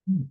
Hmm.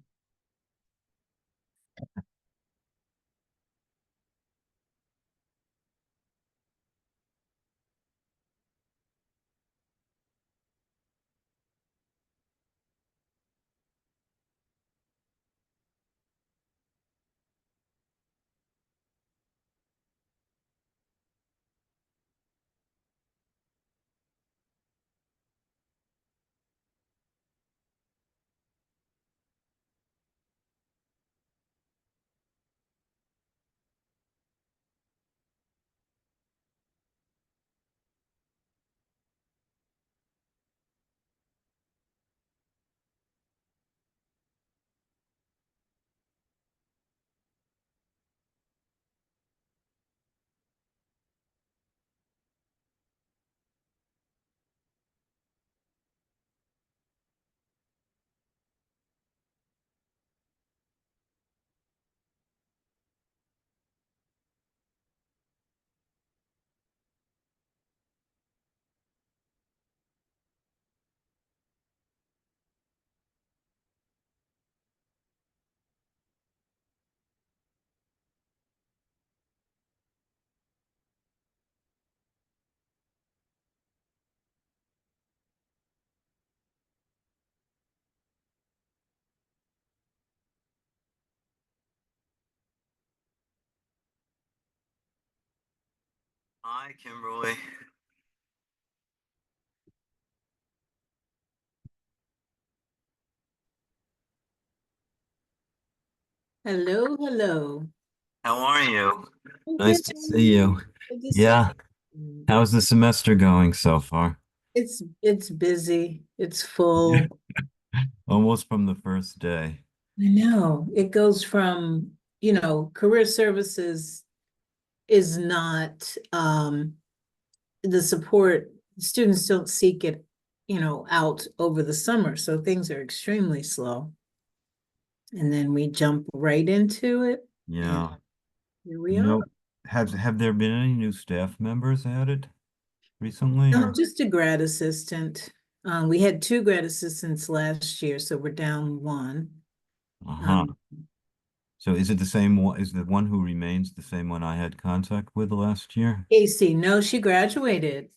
Hi, Kimberly. Hello, hello. How are you? Okay, Nice to see you. good to see Yeah. you. How's the semester going so far? It's busy. It's Yeah. full. Almost from the first day. I know. It goes from, career services is not the support. Students don't seek it, out over the summer. So things are extremely slow. And then we jump right into it. And Yeah. here we You are. know, have there been any new staff members added recently or? Just a grad assistant. We had two grad assistants last year, so we're down one. Uh-huh. Um, So is it the same one? Is the one who remains the same one I had contact with last year? Casey, no, she graduated.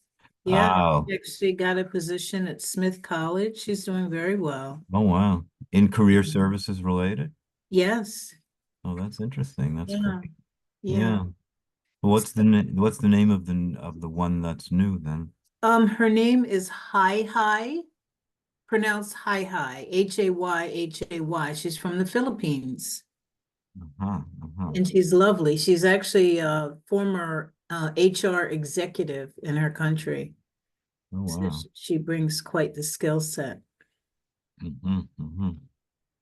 Yeah, Oh, she actually got a position at Smith College. She's doing very well. oh wow. In career services related? Yes, Oh, that's interesting. That's yeah, great. yeah. Yeah. What's the name of the one that's new then? Her name is Hai Hai, pronounced Hai Hai, Hayhay. She's from the Philippines. Uh-huh, uh-huh. And she's lovely. She's actually a former HR executive in her country. Oh So wow. she brings quite the skill set. Mm-hmm, mm-hmm.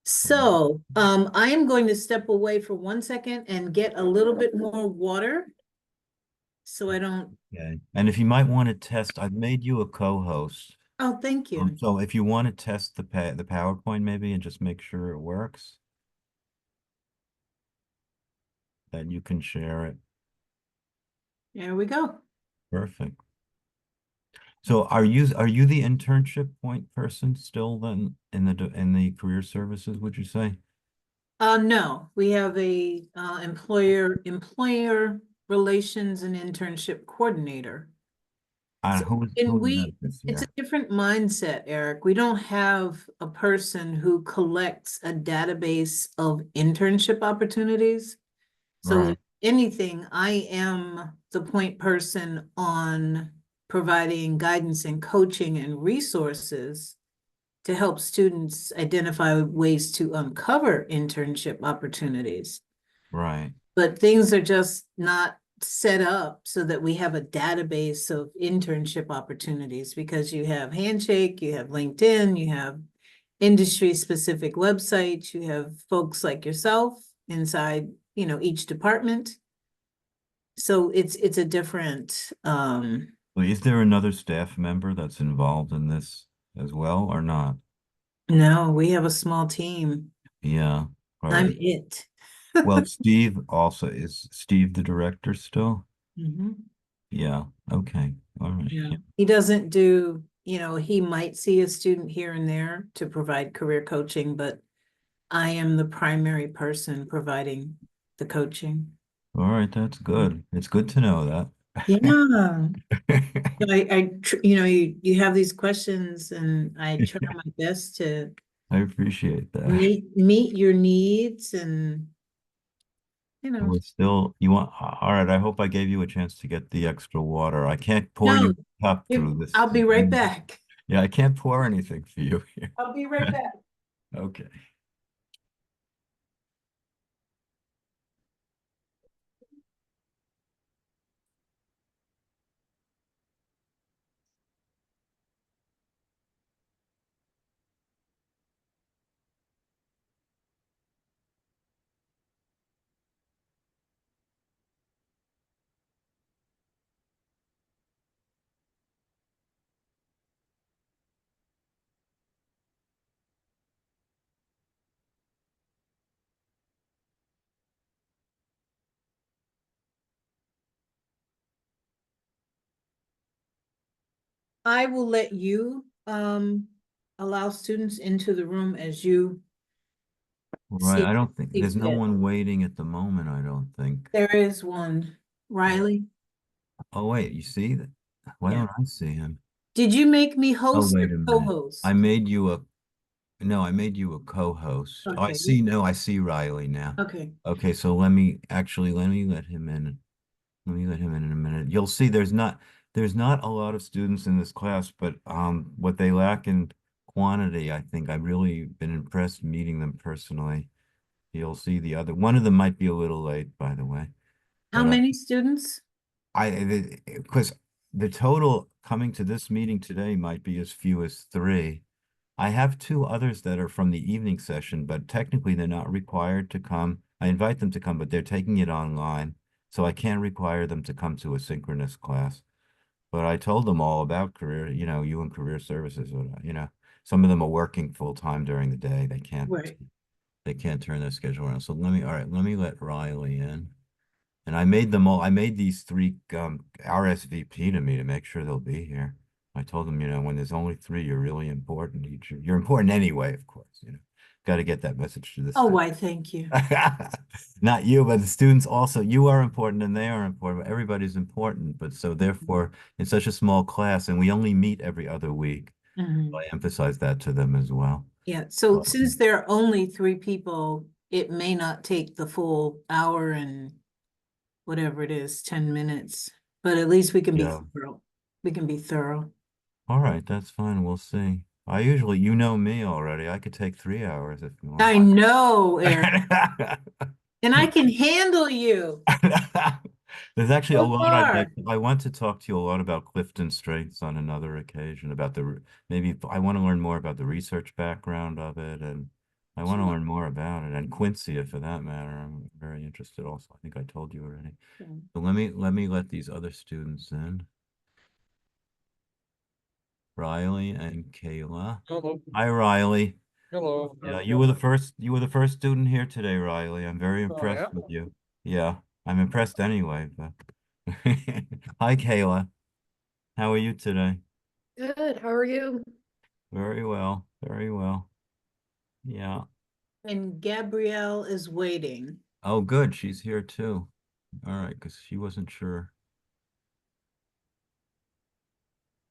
So I am going to step away for 1 second and get a little bit more water so I don't. Okay. And if you might want to test, I've made you a co-host. Oh, thank you. So if you want to test the PowerPoint maybe and just make sure it works, then you can share it. There we go. Perfect. So are you the internship point person still then in the career services, would you say? No, we have a employer relations and internship coordinator. So, and Who's that this it's a year? different mindset, Eric. We don't have a person who collects a database of internship opportunities. So if Right, anything, I am the point person on providing guidance and coaching and resources to help students identify ways to uncover internship opportunities. right, But things are just not set up so that we have a database of internship opportunities because you have Handshake, you have LinkedIn, you have industry specific websites, you have folks like yourself inside, each department. So it's a different Well, is there another staff member that's involved in this as well or not? no, we have a small team. Yeah, I'm right. it. Well, Steve also is Steve the director still? Mhm. Yeah. Okay. All right. Yeah. Yeah. He doesn't do, he might see a student here and there to provide career coaching, but I am the primary person providing the coaching. All right, that's good. It's good to know that. Yeah. You have these questions and I try my best to I appreciate that. meet your needs and, you know, We're still, you want, all right, I hope I gave you a chance to get the extra water. I can't pour you no, a cup through this. I'll be right back. Yeah, I can't pour anything for you here. I'll be right back. Okay. I will let you allow students into the room as you Right, see I don't think, see there's no fit. one waiting at the moment, I don't think. There is one. Riley? Oh, wait, you see that? Why Yeah. don't I see him? Did you make me Oh, host or wait a minute. I co-host? made you a, no, I made you a co-host. Oh, I Okay. see, no, I see Riley now. Okay. Okay, so let me let him in. Let me let him in a minute. You'll see there's not a lot of students in this class, but what they lack in quantity, I think I've really been impressed meeting them personally. You'll see the other one of them might be a little late, by the way. How But many students? because the total coming to this meeting today might be as few as three. I have two others that are from the evening session, but technically they're not required to come. I invite them to come, but they're taking it online, so I can't require them to come to a synchronous class. But I told them all about career, you and career services, some of them are working full time during the day. Right. They can't turn their schedule around. So all right, let me let Riley in. And I made these three RSVP to me to make sure they'll be here. I told them, when there's only three, you're really important. You're important anyway, of course, Got to get that message to the Oh, students. why, thank you. Not you, but the students also. You are important and they are important. Everybody's important. But so therefore, in such a small class, and we only meet every other week, Mhm. I emphasize that to them as well. Yeah, so since Um, there are only three people, it may not take the full hour and whatever it is, 10 minutes, but at least we can be yeah. thorough. We can be thorough. All right, that's fine. We'll see. I usually, you know me already. I could take 3 hours if you want. I know, Eric, and I can handle you There's actually a so lot I'd like. far. I want to talk to you a lot about Clifton Strengths on another occasion, about maybe I want to learn more about the research background of it, and I want to Sure. learn more about it, and Quincy, for that matter. I'm very interested also. I think I told you already. So let me let these other students in. Riley and Kayla. Hello. Hi, Riley. Hello. Yeah, How's it you were the going? first you were the first student here today, Riley. I'm very Oh, impressed yeah. with you. Yeah, I'm impressed anyway, but hi, Kayla. How are you today? Good. How are you? Very well, very well. Yeah. And Gabrielle is waiting. Oh, good. She's here too. All right, because she wasn't sure.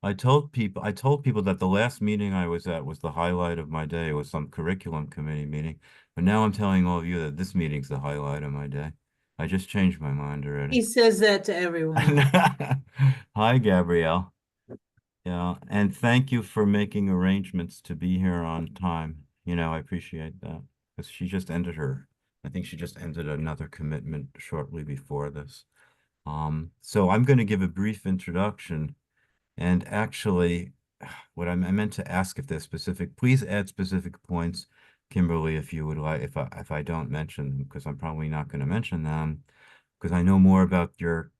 I told people that the last meeting I was at was the highlight of my day. It was some curriculum committee meeting. But now I'm telling all of you that this meeting's the highlight of my day. I just changed my mind He already. says that to everyone. Hi, Gabrielle. Yeah, and thank you for making arrangements to be here on time. I appreciate that because I think she just ended another commitment shortly before this. So I'm going to give a brief introduction and actually I meant to ask if there's please add specific points, Kimberly, if you would like, if I don't mention them, because I'm probably not going to mention them because I know more about your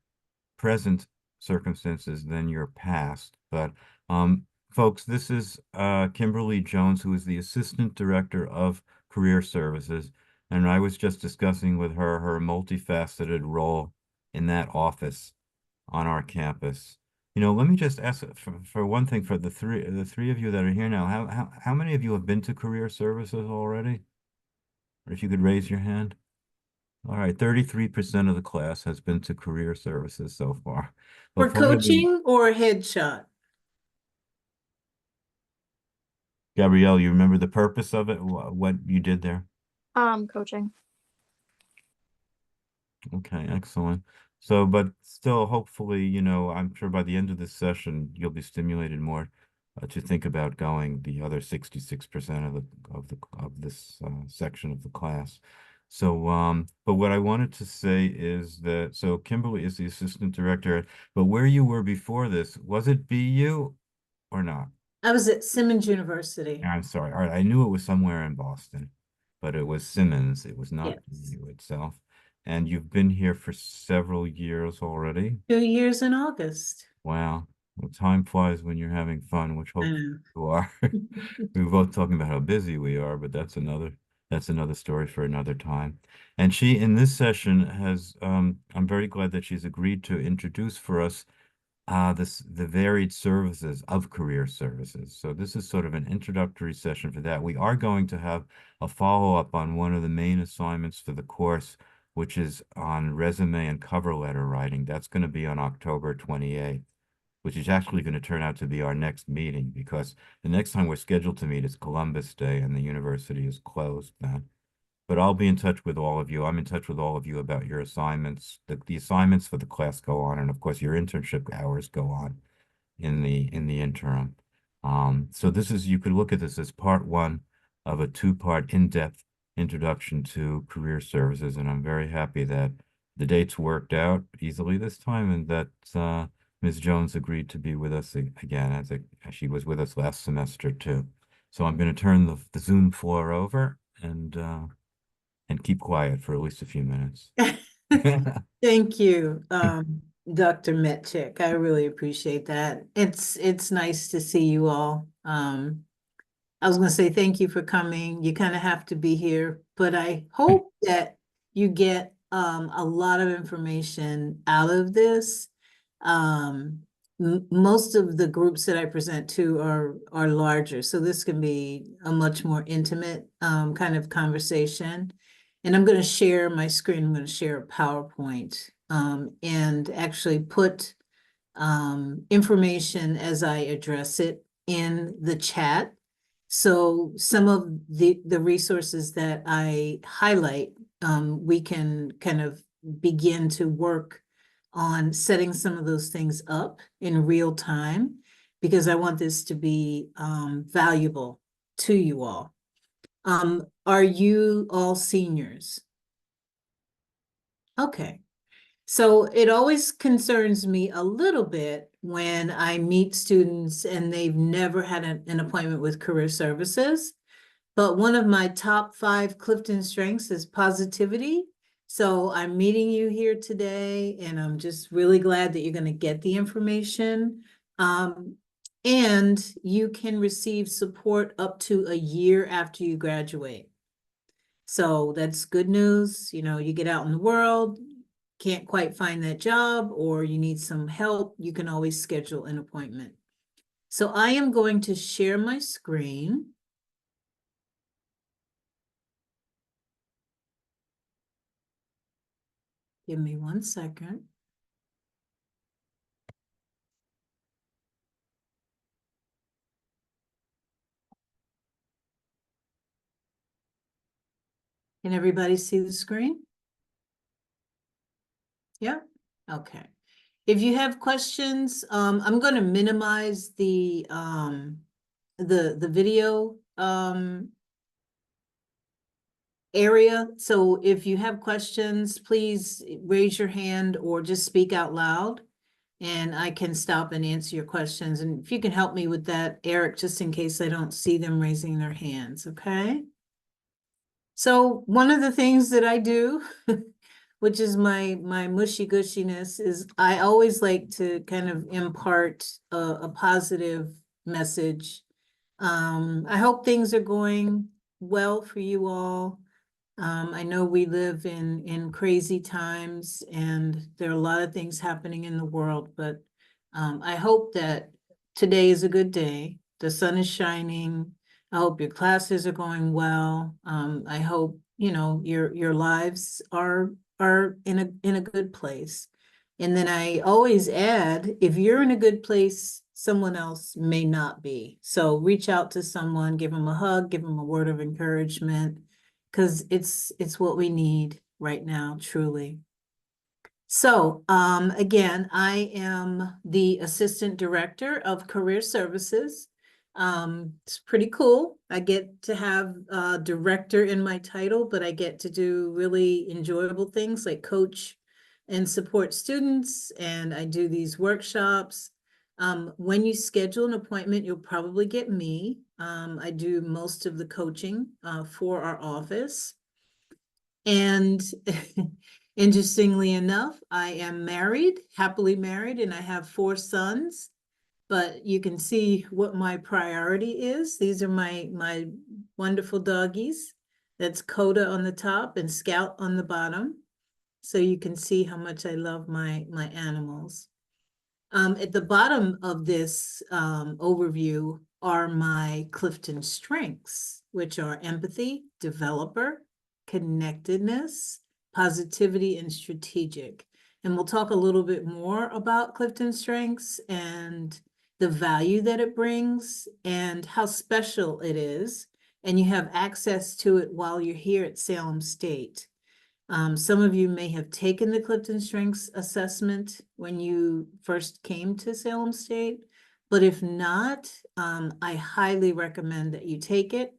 present circumstances than your past. But folks, this is Kimberly Jones, who is the Assistant Director of Career Services. And I was just discussing with her multifaceted role in that office on our campus. Let me just ask for one thing, for the three of you that are here now, how many of you have been to Career Services already? Or if you could raise your hand. All right, 33% of the class has been to career services so far. For But part of the, coaching or headshot? Gabrielle, you remember the purpose of it, what you did there? Coaching. Okay, excellent. So, but still, hopefully, I'm sure by the end of this session, you'll be stimulated more to think about going the other 66% of this section of the class. So, but what I wanted to say is that, so Kimberly is the assistant director, but where you were before this, was it BU or not? I was at Simmons University. I'm sorry. All right, I knew it was somewhere in Boston, but it was Simmons. It was not Yes. BU itself. And you've been here for several years already. 2 years in August. Wow. Well, time flies when you're having fun, which I hopefully know. you are. We were both talking about how busy we are, but that's another story for another time. And she, in this session, I'm very glad that she's agreed to introduce for us the varied services of career services. So this is sort of an introductory session for that. We are going to have a follow-up on one of the main assignments for the course, which is on resume and cover letter writing. That's going to be on October 28th, which is actually going to turn out to be our next meeting because the next time we're scheduled to meet is Columbus Day and the university is closed then. But I'll be in touch with all of you. I'm in touch with all of you about your assignments. The assignments for the class go on, and of course, your internship hours go on in the interim. So you could look at this as part one of a two-part in-depth introduction to career services, and I'm very happy that the dates worked out easily this time, and that Ms. Jones agreed to be with us again, as she was with us last semester too. So I'm going to turn the Zoom floor over and keep quiet for at least a few minutes. Thank you, Dr. Metchick. I really appreciate that. It's nice to see you all. I was gonna say thank you for coming. You kind of have to be here, but I hope that you get a lot of information out of this. Most of the groups that I present to are larger, so this can be a much more intimate kind of conversation. And I'm going to share my screen. I'm going to share a PowerPoint and actually put information as I address it in the chat. So some of the resources that I highlight, we can kind of begin to work on setting some of those things up in real time, because I want this to be valuable to you all. Are you all seniors? Okay. So it always concerns me a little bit when I meet students and they've never had an appointment with career services. But one of my top 5 Clifton strengths is positivity. So I'm meeting you here today, and I'm just really glad that you're going to get the information. And you can receive support up to a year after you graduate. So that's good news. You get out in the world, can't quite find that job, or you need some help, you can always schedule an appointment. So I am going to share my screen. Give me 1 second. Can everybody see the screen? Yeah, okay. If you have questions, I'm going to minimize the video area. So if you have questions, please raise your hand or just speak out loud, and I can stop and answer your questions. And if you can help me with that, Eric, just in case I don't see them raising their hands, okay? So one of the things that I do, which is my mushy gushiness, is I always like to kind of impart a positive message. I hope things are going well for you all. I know we live in crazy times, and there are a lot of things happening in the world, but I hope that today is a good day. The sun is shining. I hope your classes are going well. I hope you know, your lives are in a good place. And then I always add, if you're in a good place, someone else may not be. So reach out to someone, give them a hug, give them a word of encouragement, because it's what we need right now, truly. So, again, I am the Assistant Director of Career Services. It's pretty cool. I get to have director in my title, but I get to do really enjoyable things like coach and support students, and I do these workshops. When you schedule an appointment, you'll probably get me. I do most of the coaching for our office. And interestingly enough, I am married, happily married, and I have 4 sons. But you can see what my priority is. These are my wonderful doggies. That's Coda on the top and Scout on the bottom. So you can see how much I love my animals. At the bottom of this overview are my Clifton strengths, which are empathy, developer, connectedness, positivity, and strategic. And we'll talk a little bit more about Clifton strengths and the value that it brings and how special it is. And you have access to it while you're here at Salem State. Some of you may have taken the Clifton Strengths Assessment when you first came to Salem State, but if not, I highly recommend that you take it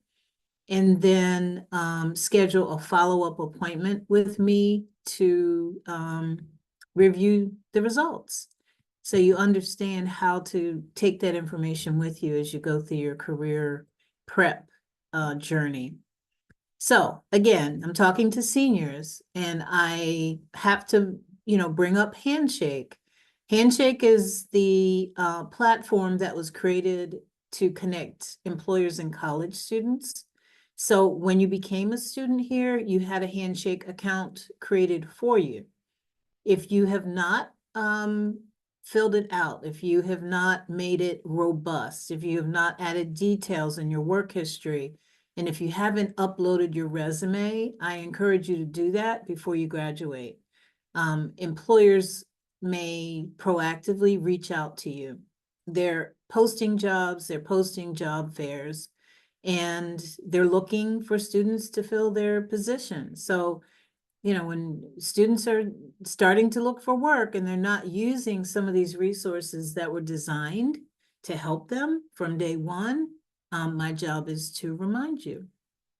and then schedule a follow-up appointment with me to review the results. So you understand how to take that information with you as you go through your career prep journey. So again, I'm talking to seniors and I have to, bring up Handshake. Handshake is the platform that was created to connect employers and college students. So when you became a student here, you had a Handshake account created for you. If you have not filled it out, if you have not made it robust, if you have not added details in your work history, and if you haven't uploaded your resume, I encourage you to do that before you graduate. Employers may proactively reach out to you. They're posting jobs, they're posting job fairs, and they're looking for students to fill their positions. So, when students are starting to look for work and they're not using some of these resources that were designed to help them from day one, my job is to remind you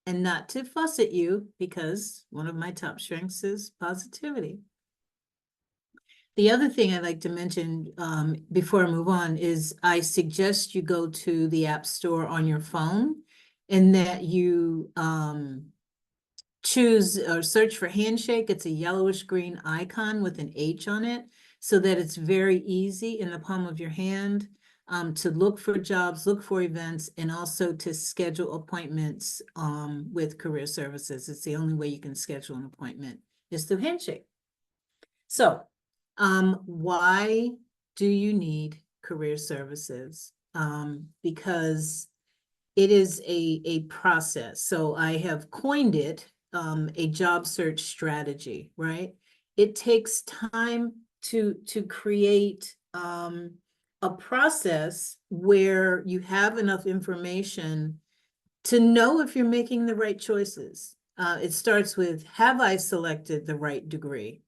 and not to fuss at you, because one of my top strengths is positivity. The other thing I'd like to mention before I move on is I suggest you go to the App Store on your phone and that you choose or search for Handshake. It's a yellowish green icon with an H on it, so that it's very easy in the palm of your hand to look for jobs, look for events, and also to schedule appointments with career services. It's the only way you can schedule an appointment is through Handshake. So why do you need career services? Because it is a process. So I have coined it a job search strategy, right? It takes time to create a process where you have enough information to know if you're making the right choices. It starts with, have I selected the right degree,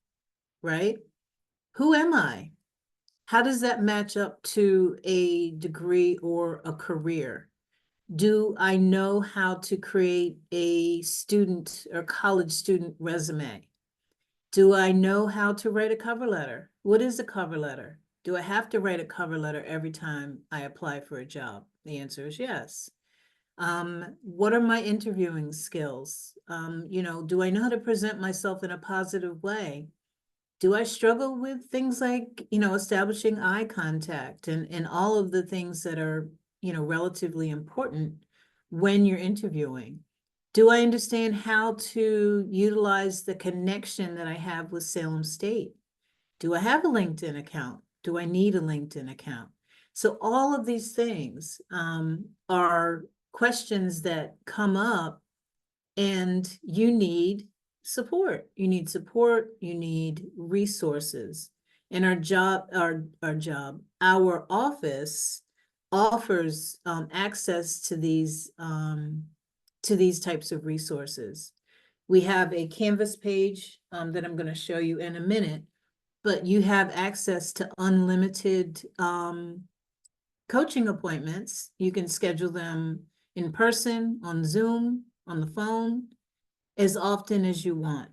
right? Who am I? How does that match up to a degree or a career? Do I know how to create a student or college student resume? Do I know how to write a cover letter? What is a cover letter? Do I have to write a cover letter every time I apply for a job? The answer is yes. What are my interviewing skills? Do I know how to present myself in a positive way? Do I struggle with things like, establishing eye contact and all of the things that are, relatively important when you're interviewing? Do I understand how to utilize the connection that I have with Salem State? Do I have a LinkedIn account? Do I need a LinkedIn account? So all of these things are questions that come up And you need support. You need support, you need resources. And our office offers access to these types of resources. We have a Canvas page that I'm going to show you in a minute, but you have access to unlimited coaching appointments. You can schedule them in person, on Zoom, on the phone, as often as you want.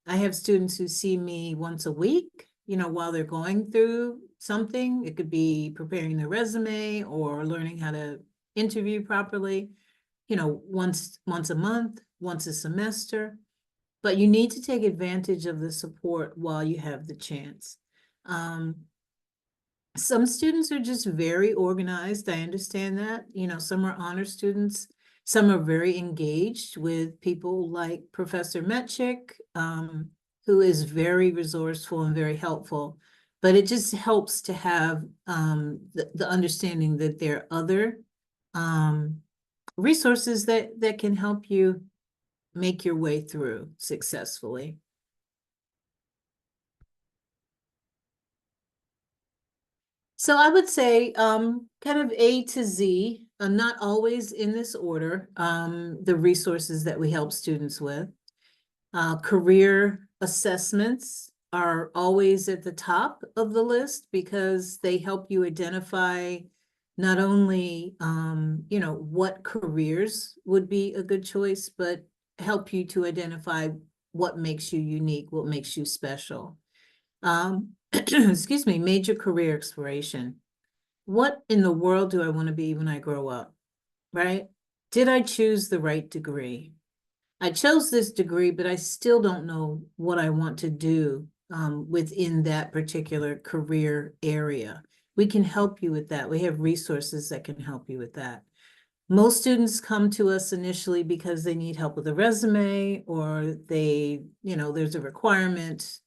I have students who see me once a week, while they're going through something. It could be preparing their resume or learning how to interview properly, once a month, once a semester. But you need to take advantage of the support while you have the chance. Some students are just very organized. I understand that. Some are honor students. Some are very engaged with people like Professor Metchik, who is very resourceful and very helpful. But it just helps to have the understanding that there are other resources that can help you make your way through successfully. So I would say kind of A to Z, not always in this order, the resources that we help students with. Career assessments are always at the top of the list because they help you identify not only what careers would be a good choice, but help you to identify what makes you unique, what makes you special. Excuse me, major career exploration. What in the world do I want to be when I grow up, right? Did I choose the right degree? I chose this degree, but I still don't know what I want to do within that particular career area. We can help you with that. We have resources that can help you with that. Most students come to us initially because they need help with a resume, or there's a requirement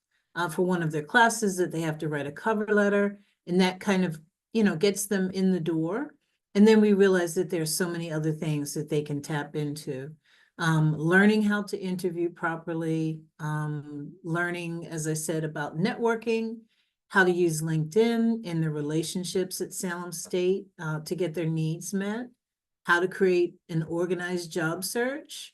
for one of their classes that they have to write a cover letter, and that kind of, gets them in the door. And then we realize that there's so many other things that they can tap into. Learning how to interview properly, learning, as I said, about networking, how to use LinkedIn in their relationships at Salem State to get their needs met, how to create an organized job search.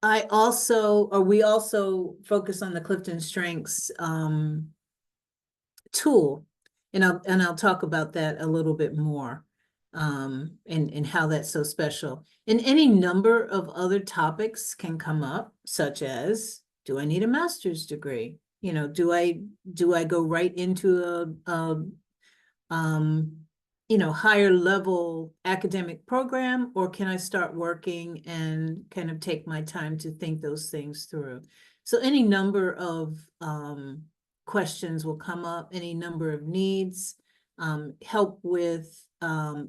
We also focus on the Clifton Strengths tool, and I'll talk about that a little bit more, and how that's so special. And any number of other topics can come up, such as, do I need a master's degree? Do I go right into a higher level academic program, or can I start working and kind of take my time to think those things through? So any number of questions will come up, any number of needs, help with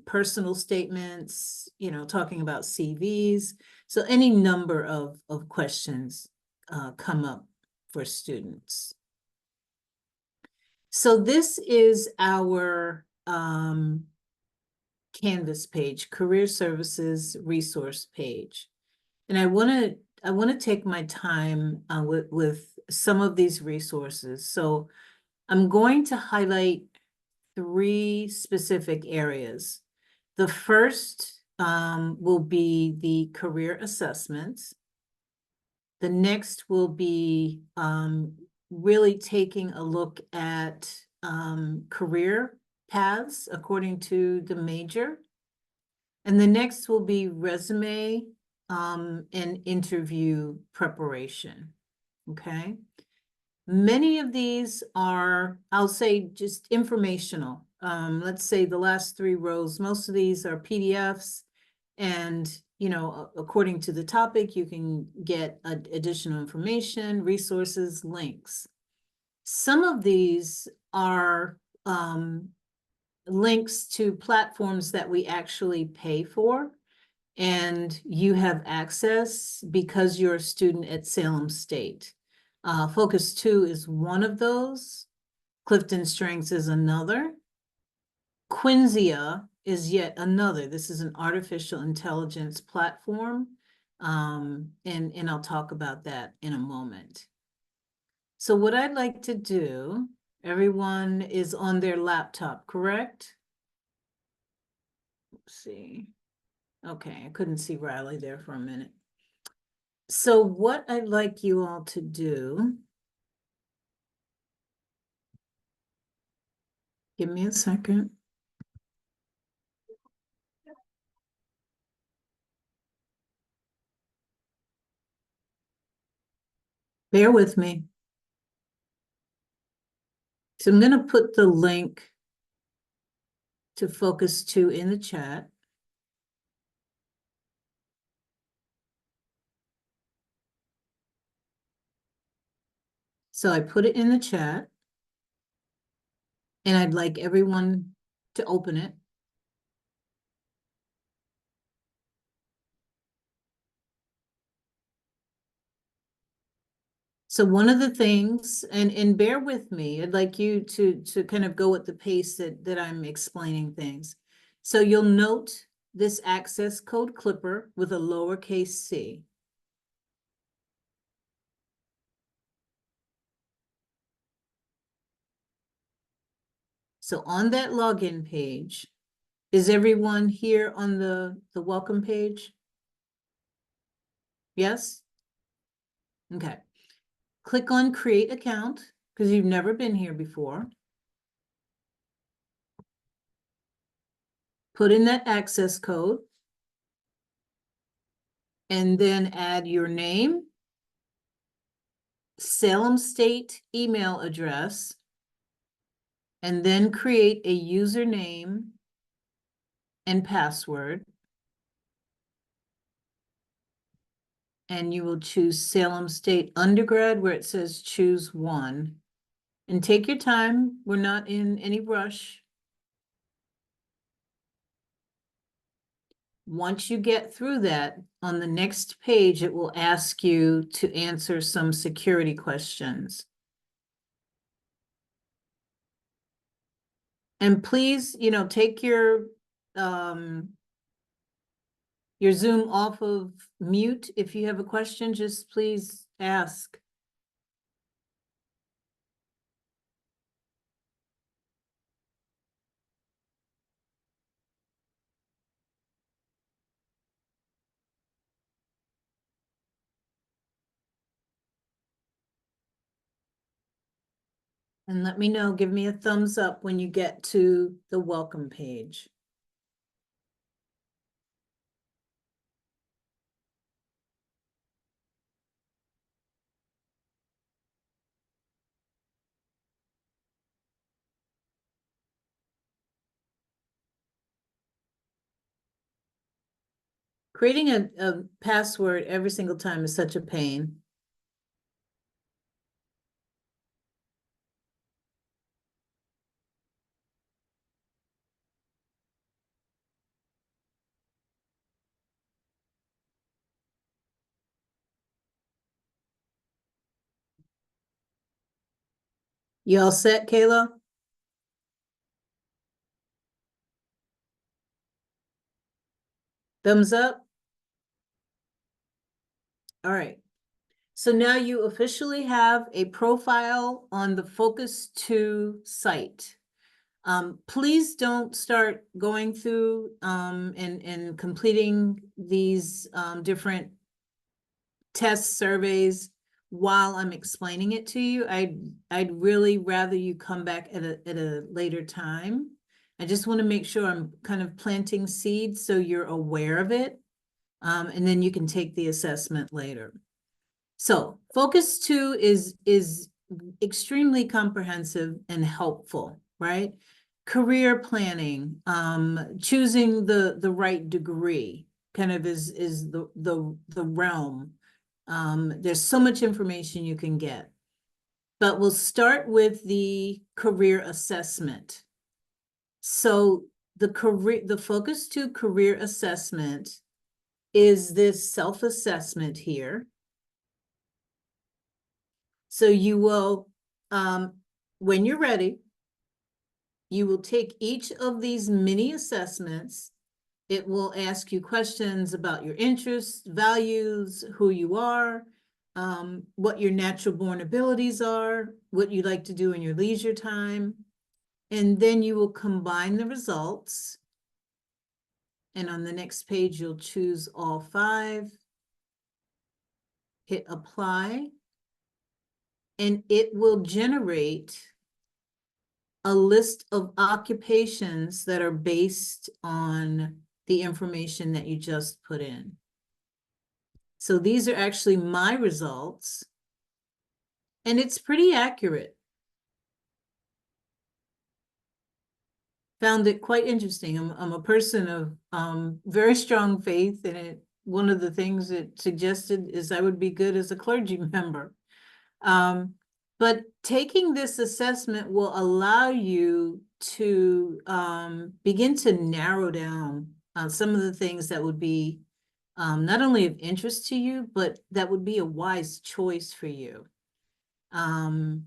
personal statements, talking about CVs. So any number of questions come up for students. So this is our Canvas page, Career Services Resource page. And I want to take my time with some of these resources. So I'm going to highlight 3 specific areas. The first will be the career assessments. The next will be really taking a look at career paths according to the major. And the next will be resume and interview preparation. Okay. Many of these are, I'll say, just informational. Let's say the last 3 rows, most of these are PDFs, and according to the topic, you can get additional information, resources, links. Some of these are links to platforms that we actually pay for, and you have access because you're a student at Salem State. Focus 2 is one of those. Clifton Strengths is another. Quinzia is yet another. This is an artificial intelligence platform. And I'll talk about that in a moment. So what I'd like to do, everyone is on their laptop, correct? Let's see. Okay, I couldn't see Riley there for a minute. So what I'd like you all to do, give me a second. Bear with me. So I'm going to put the link to Focus 2 in the chat. So I put it in the chat, and I'd like everyone to open it. So one of the things, and bear with me, I'd like you to kind of go at the pace that I'm explaining things. So you'll note this access code clipper with a lowercase c. So on that login page, is everyone here on the welcome page? Yes? Okay. Click on create account because you've never been here before. Put in that access code and then add your name, Salem State email address, and then create a username and password. And you will choose Salem State undergrad where it says choose one. And take your time. We're not in any rush. Once you get through that, on the next page, it will ask you to answer some security questions. And please, take your Zoom off of mute. If you have a question, just please ask. And let me know, give me a thumbs up when you get to the welcome page. Creating a password every single time is such a pain. You all set, Kayla? Thumbs up? All right. So now you officially have a profile on the Focus 2 site. Please don't start going through and completing these different test surveys while I'm explaining it to you. I'd really rather you come back at a later time. I just want to make sure I'm kind of planting seeds so you're aware of it. And then you can take the assessment later. So Focus 2 is extremely comprehensive and helpful, right? Career planning, choosing the right degree kind of is the realm. There's so much information you can get. But we'll start with the career assessment. So the Focus 2 career assessment is this self-assessment here. So you will, when you're ready, you will take each of these mini assessments. It will ask you questions about your interests, values, who you are, what your natural born abilities are, what you like to do in your leisure time. And then you will combine the results. And on the next page, you'll choose all 5, hit apply, and it will generate a list of occupations that are based on the information that you just put in. So these are actually my results, and it's pretty accurate. Found it quite interesting. I'm a person of very strong faith, and one of the things it suggested is I would be good as a clergy member. But taking this assessment will allow you to begin to narrow down some of the things that would be not only of interest to you, but that would be a wise choice for you. Part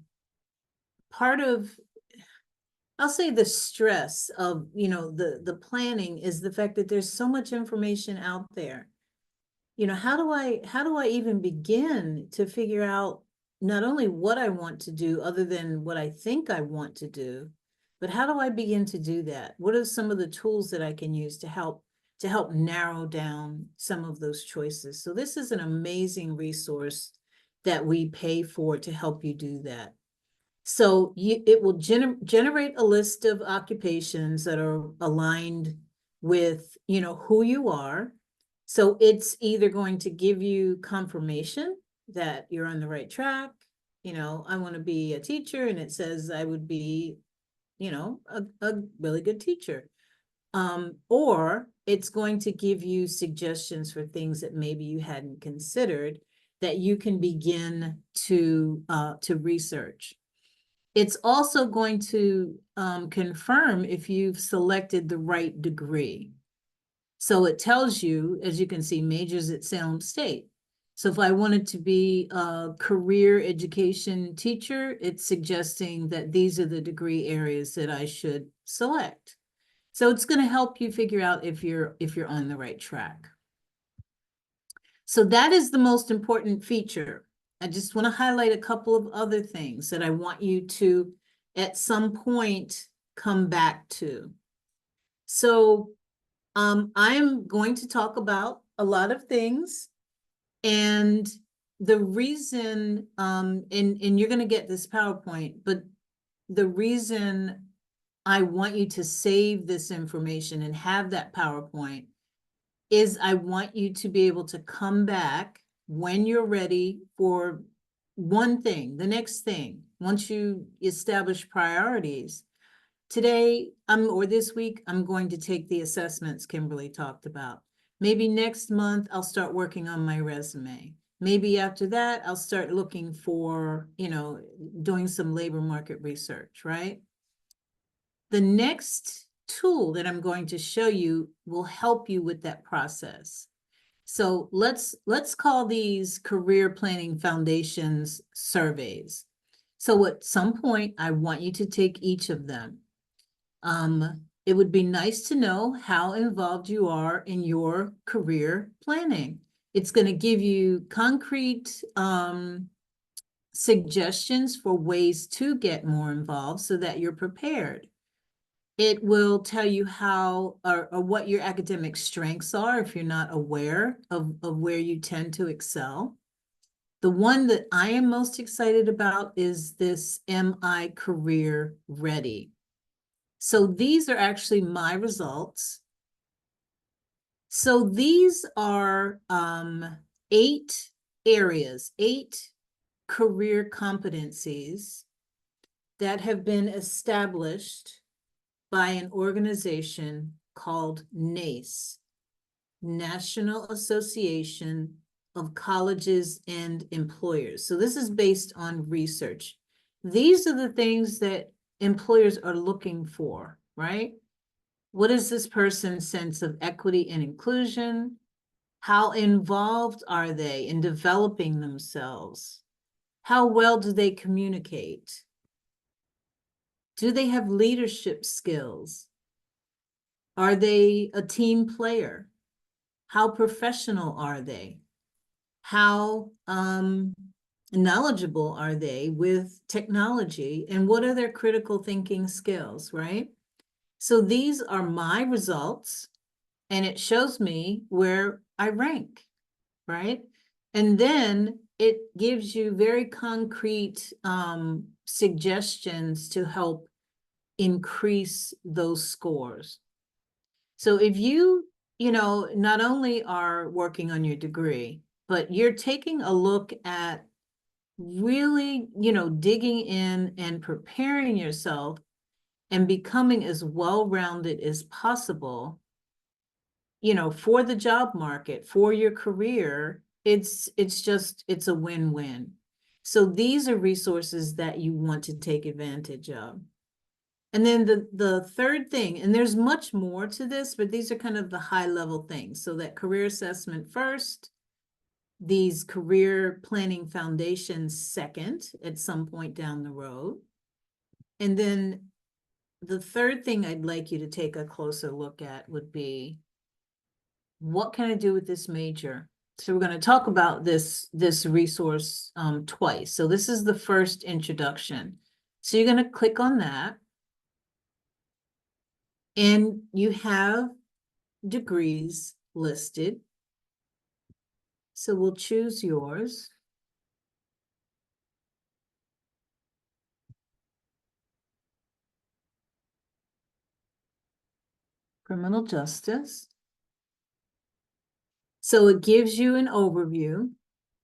of, I'll say, the stress of, the planning is the fact that there's so much information out there. How do I even begin to figure out not only what I want to do other than what I think I want to do, but how do I begin to do that? What are some of the tools that I can use to help narrow down some of those choices? So this is an amazing resource that we pay for to help you do that. So it will generate a list of occupations that are aligned with, who you are. So it's either going to give you confirmation that you're on the right track. I want to be a teacher, and it says I would be, a really good teacher. Or it's going to give you suggestions for things that maybe you hadn't considered that you can begin to research. It's also going to confirm if you've selected the right degree. So it tells you, as you can see, majors at Salem State. So if I wanted to be a career education teacher, it's suggesting that these are the degree areas that I should select. So it's going to help you figure out if you're on the right track. So that is the most important feature. I just want to highlight a couple of other things that I want you to, at some point, come back to. So I'm going to talk about a lot of things, and the reason, and you're going to get this PowerPoint, but the reason I want you to save this information and have that PowerPoint is I want you to be able to come back when you're ready for one thing, the next thing, once you establish priorities. Today, or this week, I'm going to take the assessments Kimberly talked about. Maybe next month, I'll start working on my resume. Maybe after that, I'll start looking for, doing some labor market research, right? The next tool that I'm going to show you will help you with that process. So let's call these career planning foundations surveys. So at some point, I want you to take each of them. It would be nice to know how involved you are in your career planning. It's going to give you concrete suggestions for ways to get more involved so that you're prepared. It will tell you how or what your academic strengths are if you're not aware of where you tend to excel. The one that I am most excited about is this, am I career ready? So these are actually my results. So these are 8 areas, 8 career competencies that have been established by an organization called NACE, National Association of Colleges and Employers. So this is based on research. These are the things that employers are looking for, right? What is this person's sense of equity and inclusion? How involved are they in developing themselves? How well do they communicate? Do they have leadership skills? Are they a team player? How professional are they? How knowledgeable are they with technology? And what are their critical thinking skills, right? So these are my results, and it shows me where I rank, right? And then it gives you very concrete suggestions to help increase those scores. So if you know, not only are working on your degree, but you're taking a look at really, you know, digging in and preparing yourself and becoming as well-rounded as possible, you know, for the job market, for your career, it's a win-win. So these are resources that you want to take advantage of. And then the third thing, and there's much more to this, but these are kind of the high level things. So that career assessment first, these career planning foundations second, at some point down the road. And then the third thing I'd like you to take a closer look at would be, what can I do with this major? So we're going to talk about this resource twice. So this is the first introduction. So you're going to click on that. And you have degrees listed. So we'll choose yours. Criminal justice. So it gives you an overview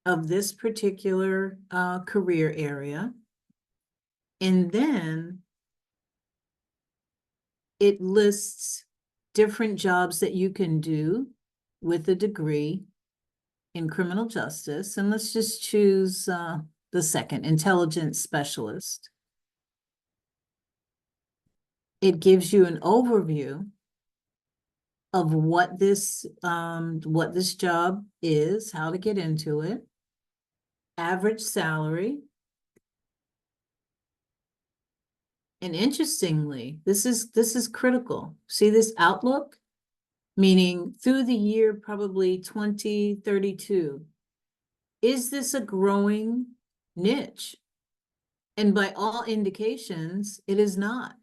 of this particular career area. And then it lists different jobs that you can do with a degree in criminal justice. And let's just choose the second, intelligence specialist. It gives you an overview of what this job is, how to get into it, average salary. And interestingly, this is critical. See this outlook? Meaning through the year, probably 2032, is this a growing niche? And by all indications, it is not.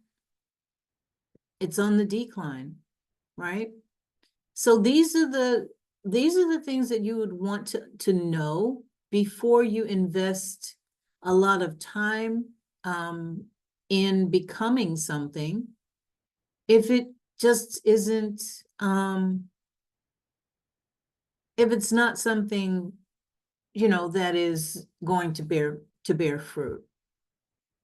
It's on the decline, right? So these are the things that you would want to know before you invest a lot of time in becoming something. If it just isn't, if it's not something, you know, that is going to bear fruit.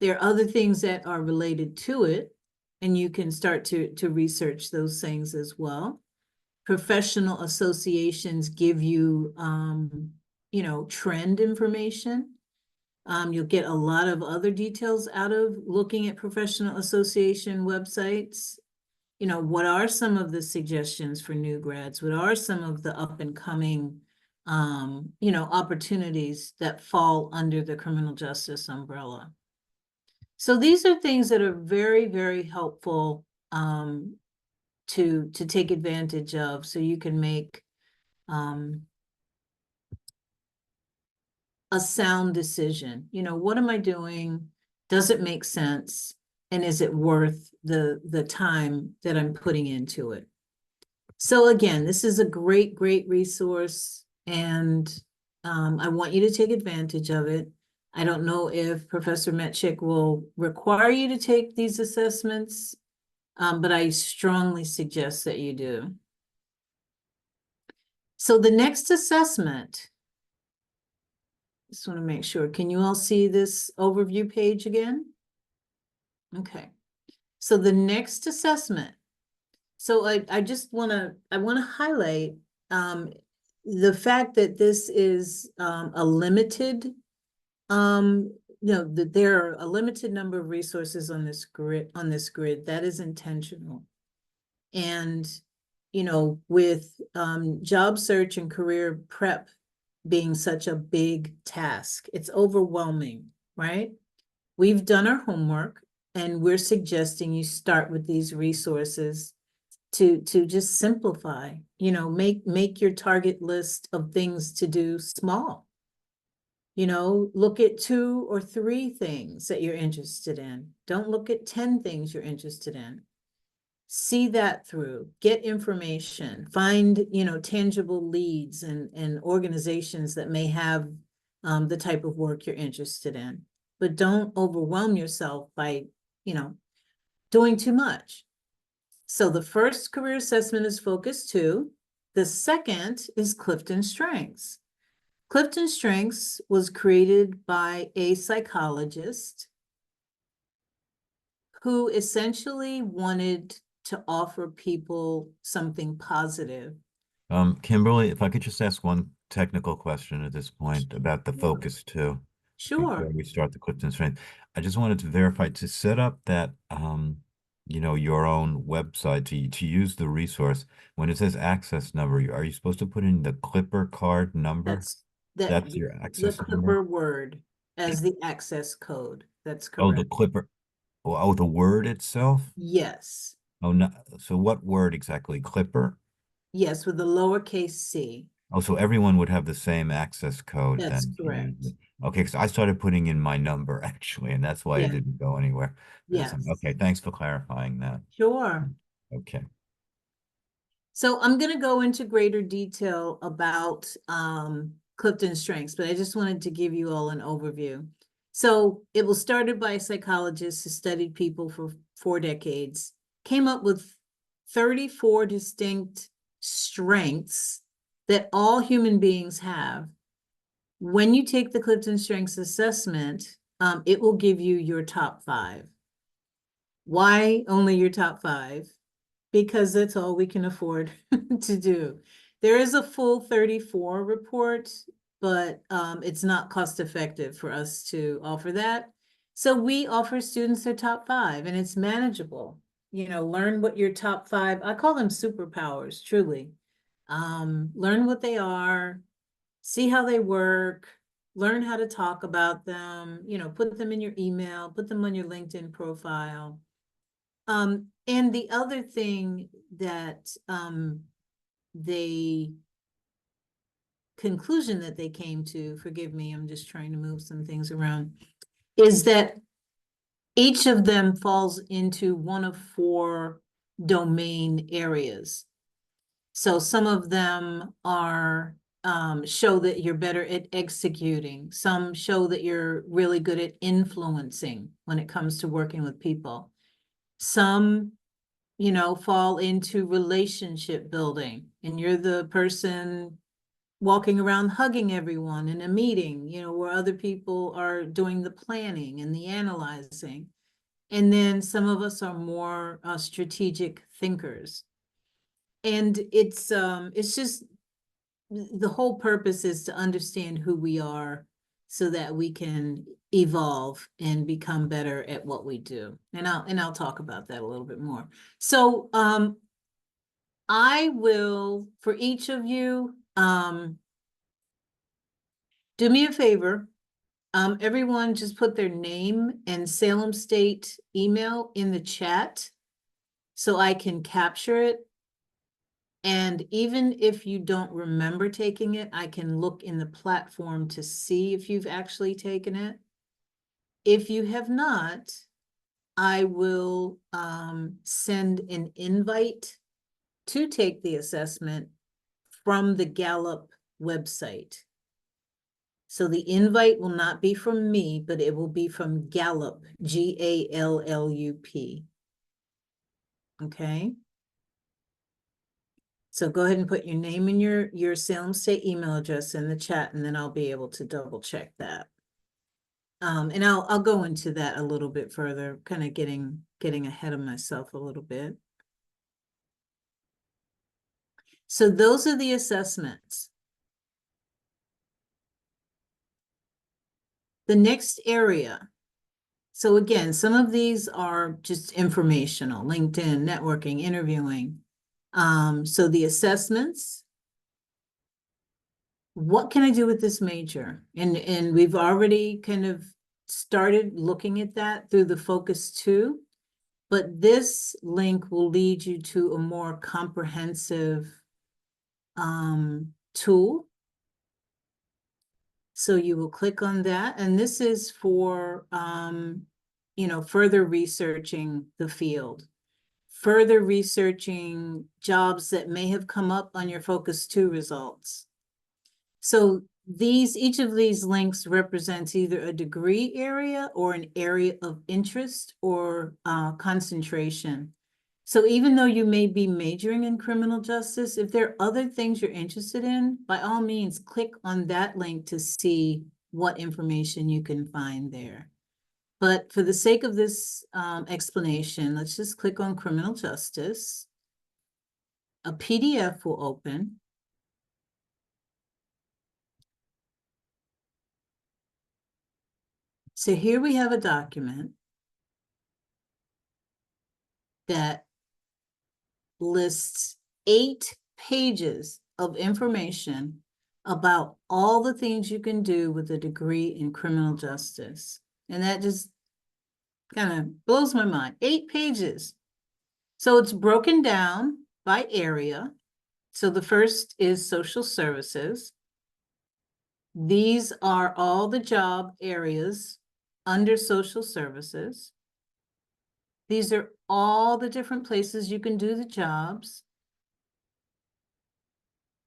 There are other things that are related to it, and you can start to research those things as well. Professional associations give you, you know, trend information. You'll get a lot of other details out of looking at professional association websites. You know, what are some of the suggestions for new grads? What are some of the up and coming, you know, opportunities that fall under the criminal justice umbrella? So these are things that are very, very helpful to take advantage of, so you can make a sound decision. You know, what am I doing? Does it make sense? And is it worth the time that I'm putting into it? So again, this is a great, great resource, and I want you to take advantage of it. I don't know if Professor Metchik will require you to take these assessments, but I strongly suggest that you do. So the next assessment, just want to make sure, can you all see this overview page again? Okay, so the next assessment. So I just want to, highlight the fact that this is a limited, you know, that there are a limited number of resources on this grid, that is intentional. And, you know, with job search and career prep being such a big task, it's overwhelming, right? We've done our homework. And we're suggesting you start with these resources to just simplify, make your target list of things to do small. Look at 2 or 3 things that you're interested in. Don't look at 10 things you're interested in. See that through, get information, find, tangible leads and organizations that may have the type of work you're interested in. But don't overwhelm yourself by, doing too much. So the first career assessment is Focus 2. The second is Clifton Strengths. Clifton Strengths was created by a psychologist who essentially wanted to offer people something positive. Kimberly, if I could just ask one technical question at this point about the Sure. Focus 2 before Sure. we start the Clifton Strength. I just wanted to verify to set up that your own website to use the resource. When it says access number, are you supposed to put in the Clipper card number? That's your The access number? Clipper word as the access code. That's Oh, the correct. Clipper. Oh, the word itself? Yes. Oh, no. So what word exactly? Clipper? Yes, with the lowercase c. Oh, so everyone would have the same access code That's then to use correct. it. Okay, because I started putting in my number actually, and that's why it Yeah. didn't go anywhere. Yes. Okay, thanks for clarifying that. Sure. Okay. So I'm going to go into greater detail about Clifton Strengths, but I just wanted to give you all an overview. So it was started by a psychologist who studied people for 4 decades, came up with 34 distinct strengths that all human beings have. When you take the Clifton Strengths assessment, it will give you your top 5. Why only your top 5? Because that's all we can afford to do. There is a full 34 report, but it's not cost effective for us to offer that. So we offer students their top 5 and it's manageable. Learn what your top 5, I call them superpowers, truly. Learn what they are, see how they work, learn how to talk about them, put them in your email, put them on your LinkedIn profile. And the other thing that the conclusion that they came to, forgive me, I'm just trying to move some things around, is that each of them falls into one of 4 domain areas. So some of them are show that you're better at executing. Some show that you're really good at influencing when it comes to working with people. Some fall into relationship building, and you're the person walking around hugging everyone in a meeting, where other people are doing the planning and the analyzing. And then some of us are more strategic thinkers. And it's just the whole purpose is to understand who we are so that we can evolve and become better at what we do. And I'll talk about that a little bit more. So I will, for each of you, do me a favor. Everyone just put their name and Salem State email in the chat so I can capture it. And even if you don't remember taking it, I can look in the platform to see if you've actually taken it. If you have not, I will send an invite to take the assessment from the Gallup website. So the invite will not be from me, but it will be from Gallup, Gallup. Okay. So go ahead and put your name and your Salem State email address in the chat, and then I'll be able to double check that. And I'll go into that a little bit further, kind of getting ahead of myself a little bit. So those are the assessments. The next area. So again, some of these are just informational, LinkedIn, networking, interviewing. So the assessments, what can I do with this major? And we've already kind of started looking at that through the Focus 2, but this link will lead you to a more comprehensive tool. So you will click on that, and this is for, further researching the field, further researching jobs that may have come up on your Focus 2 results. So each of these links represents either a degree area or an area of interest or concentration. So even though you may be majoring in criminal justice, if there are other things you're interested in, by all means, click on that link to see what information you can find there. But for the sake of this explanation, let's just click on criminal justice. A PDF will open. So here we have a document that lists 8 pages of information about all the things you can do with a degree in criminal justice. And that just kind of blows my mind. 8 pages. So it's broken down by area. So the first is social services. These are all the job areas under social services. These are all the different places you can do the jobs.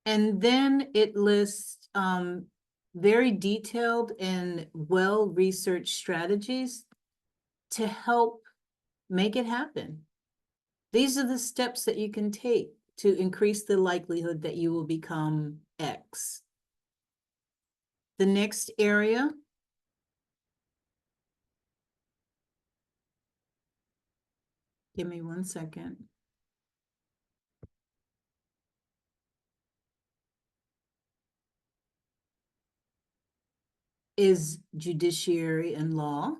And then it lists very detailed and well-researched strategies to help make it happen. These are the steps that you can take to increase the likelihood that you will become X. The next area give me 1 second. Is judiciary and law.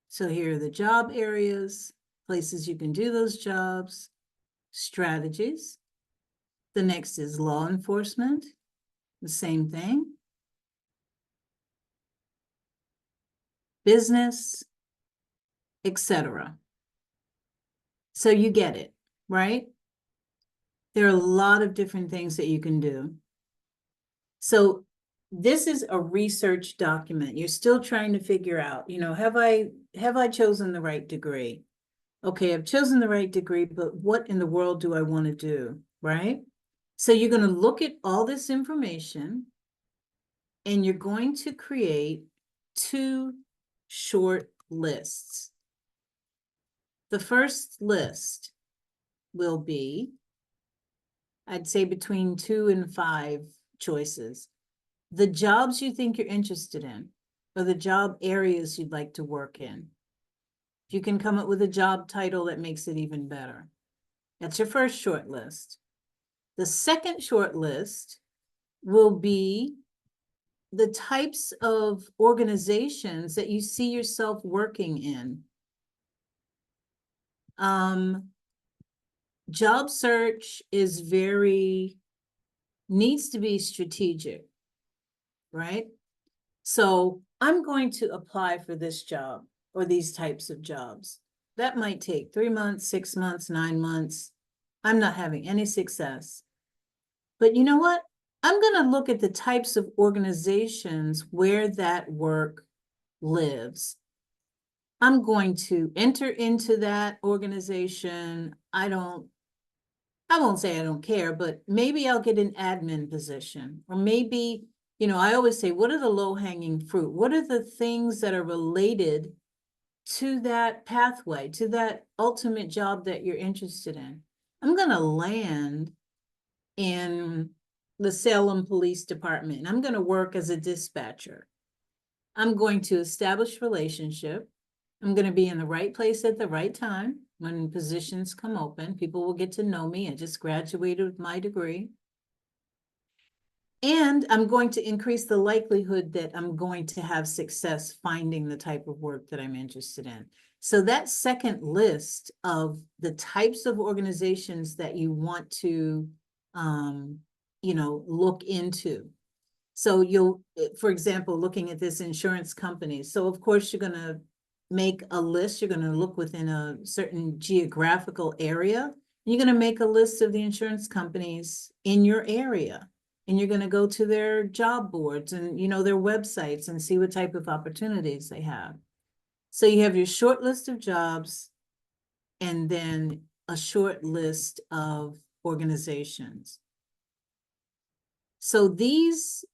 So here are the job areas, places you can do those jobs, strategies. The next is law enforcement, the same thing. Business, etc. So you get it, right? There are a lot of different things that you can do. So this is a research document. You're still trying to figure out, have I chosen the right degree? Okay, I've chosen the right degree, but what in the world do I want to do, right? So you're going to look at all this information and you're going to create 2 short lists. The first list will be, I'd say between 2 and 5 choices. The jobs you think you're interested in, or the job areas you'd like to work in. If you can come up with a job title, that makes it even better. That's your first short list. The second short list will be the types of organizations that you see yourself working in. Job search needs to be strategic, right? So I'm going to apply for this job or these types of jobs. That might take 3 months, 6 months, 9 months. I'm not having any success. But you know what? I'm going to look at the types of organizations where that work lives. I'm going to enter into that organization. I won't say I don't care, but maybe I'll get an admin position, or maybe, I always say, what are the low-hanging fruit? What are the things that are related to that pathway, to that ultimate job that you're interested in? I'm going to land in the Salem Police Department. I'm going to work as a dispatcher. I'm going to establish relationship. I'm going to be in the right place at the right time when positions come open. People will get to know me. I just graduated with my degree. And I'm going to increase the likelihood that I'm going to have success finding the type of work that I'm interested in. So that second list of the types of organizations that you want to, look into, So you'll, for example, looking at this insurance company, so of course you're gonna make a list, you're gonna look within a certain geographical area. You're gonna make a list of the insurance companies in your area. And you're gonna go to their job boards and, their websites and see what type of opportunities they have. So you have your short list of jobs and then a short list of organizations. So these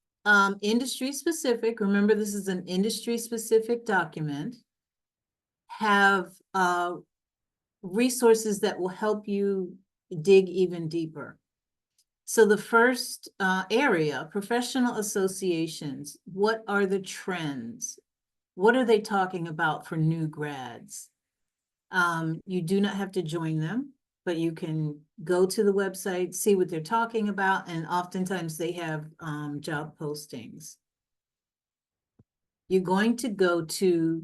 industry specific, remember this is an industry specific document, have resources that will help you dig even deeper. So the first area, professional associations, what are the trends? What are they talking about for new grads? You do not have to join them, but you can go to the website, see what they're talking about, and oftentimes they have job postings. You're going to go to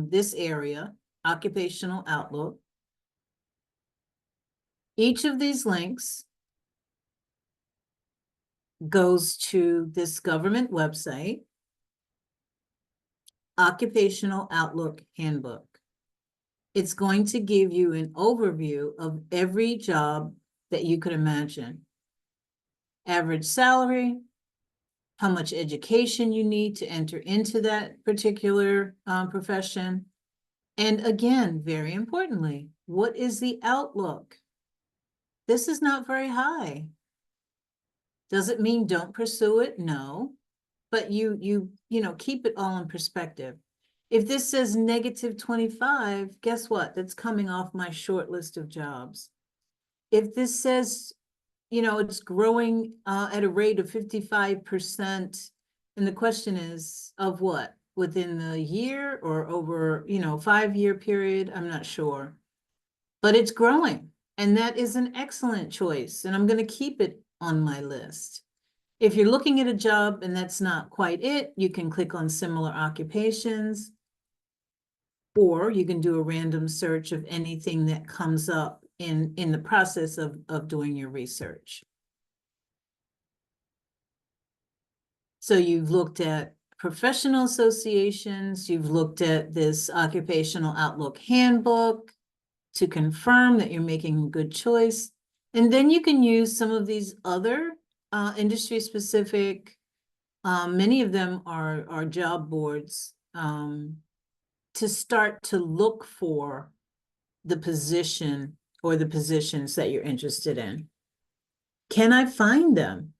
this area, Occupational Outlook. Each of these links goes to this government website, Occupational Outlook Handbook. It's going to give you an overview of every job that you could imagine. Average salary, how much education you need to enter into that particular profession. And again, very importantly, what is the outlook? This is not very high. Does it mean don't pursue it? No, but you keep it all in perspective. If this says -25, guess what? That's coming off my short list of jobs. If this says, it's growing at a rate of 55%, and the question is of what? Within the year or over, 5-year period? I'm not sure. But it's growing, and that is an excellent choice, and I'm going to keep it on my list. If you're looking at a job and that's not quite it, you can click on similar occupations, or you can do a random search of anything that comes up in the process of doing your research. So you've looked at professional associations, you've looked at this Occupational Outlook Handbook to confirm that you're making a good choice. And then you can use some of these other industry specific, many of them are job boards, to start to look for the position or the positions that you're interested in. Can I find them?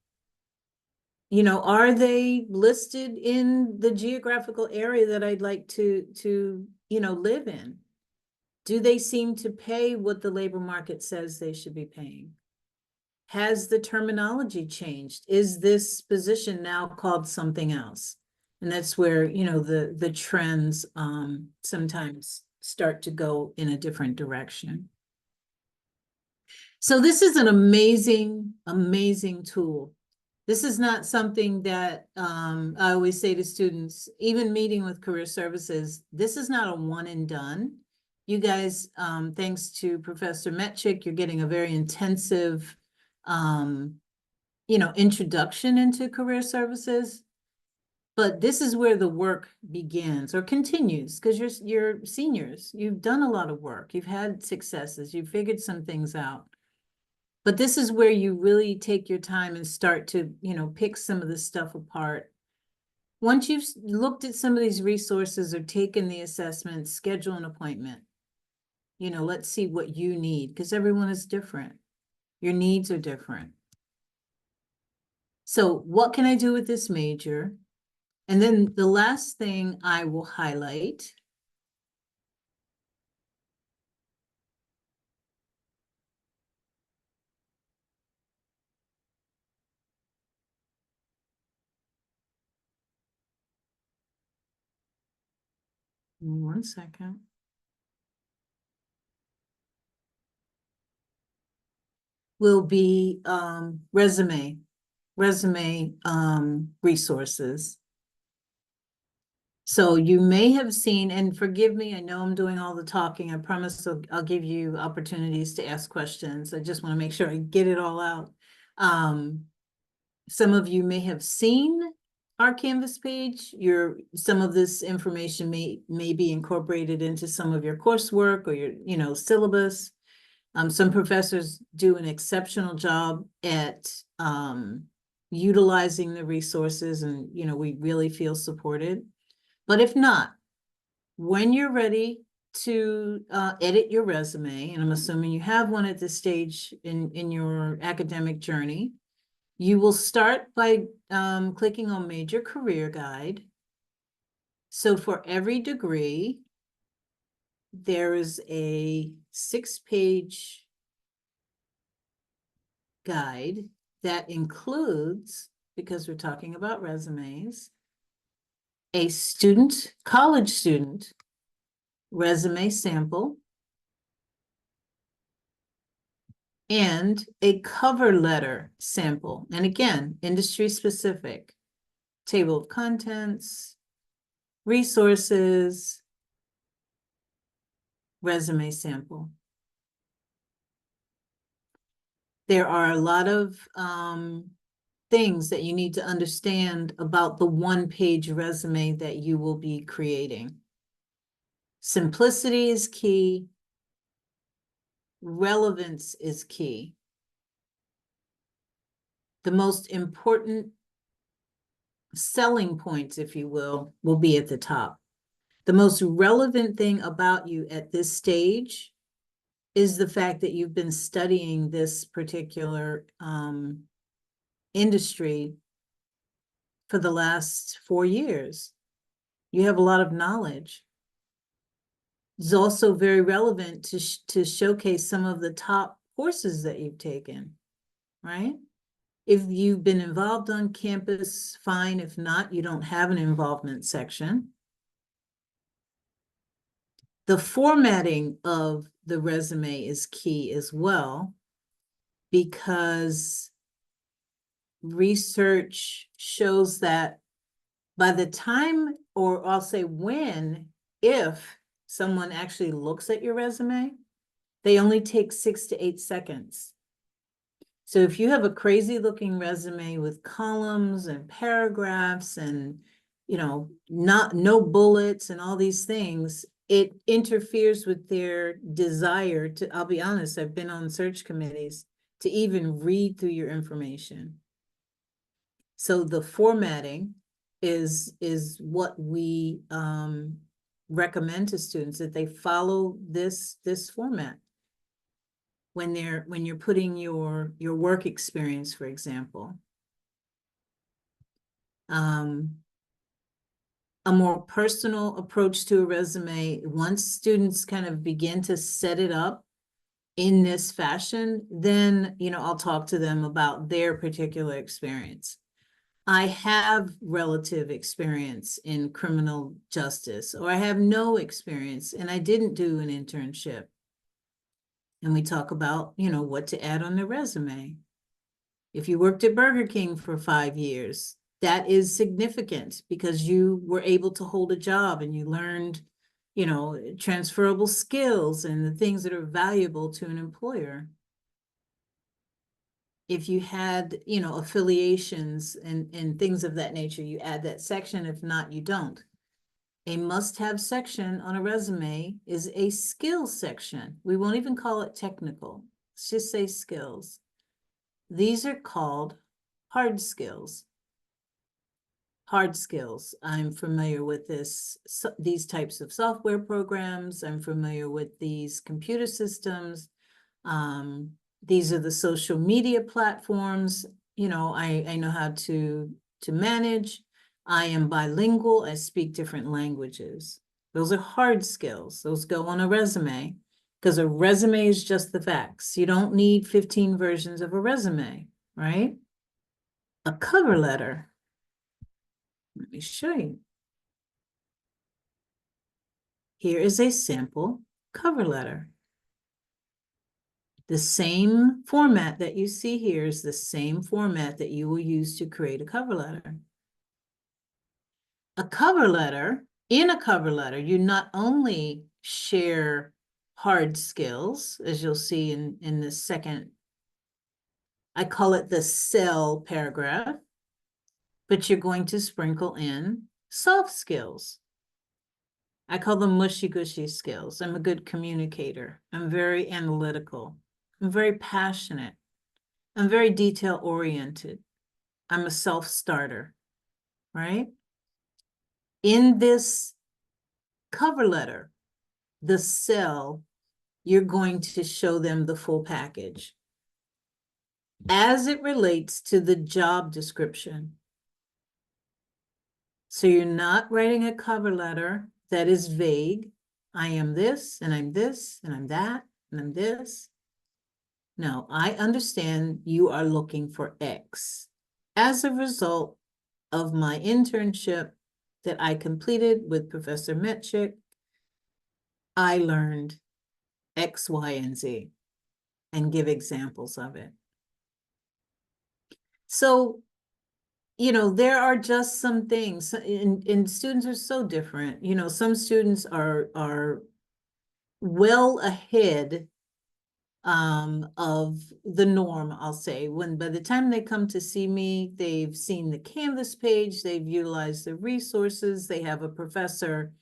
Are they listed in the geographical area that I'd like to live in? Do they seem to pay what the labor market says they should be paying? Has the terminology changed? Is this position now called something else? And that's where, the trends sometimes start to go in a different direction. So this is an amazing, amazing tool. This is not something that I always say to students, even meeting with career services, this is not a one and done. You guys, thanks to Professor Metchik, you're getting a very intensive, introduction into career services. But this is where the work begins or continues, because you're seniors. You've done a lot of work. You've had successes. You've figured some things out. But this is where you really take your time and start to, pick some of this stuff apart. Once you've looked at some of these resources or taken the assessment, schedule an appointment. Let's see what you need, because everyone is different. Your needs are different. So what can I do with this major? And then the last thing I will highlight one second. Will be resume resources. So you may have seen, and forgive me, I know I'm doing all the talking. I promise I'll give you opportunities to ask questions. I just want to make sure I get it all out. Some of you may have seen our Canvas page. Some of this information may be incorporated into some of your coursework or your, syllabus. Some professors do an exceptional job at utilizing the resources, and we really feel supported. But if not, when you're ready to edit your resume, and I'm assuming you have one at this stage in your academic journey, you will start by clicking on Major Career Guide. So for every degree, there is a 6-page guide that includes, because we're talking about resumes, a college student resume sample, and a cover letter sample. And again, industry specific, table of contents, resources, resume sample. There are a lot of things that you need to understand about the 1-page resume that you will be creating. Simplicity is key. Relevance is key. The most important selling points, if you will be at the top. The most relevant thing about you at this stage is the fact that you've been studying this particular industry for the last 4 years. You have a lot of knowledge. It's also very relevant to showcase some of the top courses that you've taken, right? If you've been involved on campus, fine. If not, you don't have an involvement section. The formatting of the resume is key as well, because research shows that by the time, or I'll say if someone actually looks at your resume, they only take 6 to 8 seconds. So if you have a crazy looking resume with columns and paragraphs and, no bullets and all these things, it interferes with their desire to, I'll be honest, I've been on search committees, to even read through your information. So the formatting is what we recommend to students, that they follow this format when you're putting your work experience, for example. A more personal approach to a resume, once students kind of begin to set it up in this fashion, then, I'll talk to them about their particular experience. I have relative experience in criminal justice, or I have no experience and I didn't do an internship. And we talk about, what to add on the resume. If you worked at Burger King for 5 years, that is significant because you were able to hold a job and you learned, transferable skills and the things that are valuable to an employer. If you had, affiliations and things of that nature, you add that section. If not, you don't. A must-have section on a resume is a skills section. We won't even call it technical. Let's just say skills. These are called hard skills. Hard skills. I'm familiar with these types of software programs. I'm familiar with these computer systems. These are the social media platforms. I know how to manage. I am bilingual. I speak different languages. Those are hard skills. Those go on a resume, because a resume is just the facts. You don't need 15 versions of a resume, right? A cover letter. Let me show you. Here is a sample cover letter. The same format that you see here is the same format that you will use to create a cover letter. In a cover letter, you not only share hard skills, as you'll see in the second, I call it the sell paragraph. but you're going to sprinkle in soft skills. I call them mushy-gushy skills. I'm a good communicator. I'm very analytical. I'm very passionate. I'm very detail-oriented. I'm a self-starter, right? In this cover letter, the cell, you're going to show them the full package as it relates to the job description. So you're not writing a cover letter that is vague. I am this, and I'm this, and I'm that, and I'm this. No, I understand you are looking for X. As a result of my internship that I completed with Professor Metchik, I learned X, Y, and Z, and give examples of it. So, you know, there are just some things, and students are so different. You know, some students are well ahead of the norm, I'll say. When by the time they come to see me, they've seen the Canvas page, they've utilized the resources, they have a professor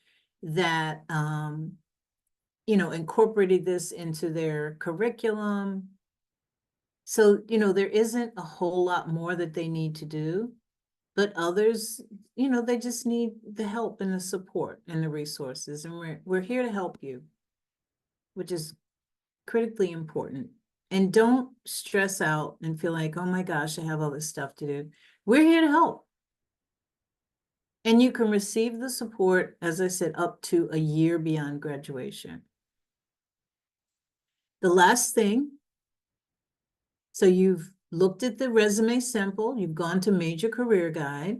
that you know, incorporated this into their curriculum. So, you know, there isn't a whole lot more that they need to do, but others, you know, they just need the help and the support and the resources, and we're here to help you, which is critically important. And don't stress out and feel like, oh my gosh, I have all this stuff to do. We're here to help. And you can receive the support, as I said, up to a year beyond graduation. The last thing, so you've looked at the resume sample, you've gone to Major Career Guide,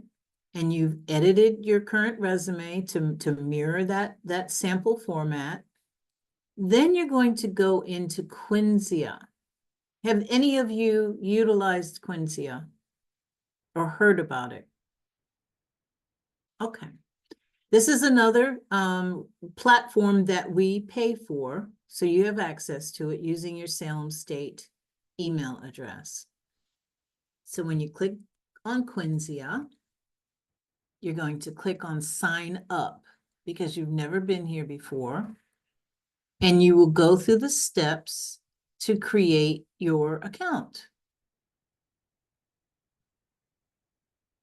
and you've edited your current resume to mirror that sample format. Then you're going to go into Quinzia. Have any of you utilized Quinzia or heard about it? Okay. This is another platform that we pay for, so you have access to it using your Salem State email address. So when you click on Quinzia, you're going to click on sign up because you've never been here before. And you will go through the steps to create your account.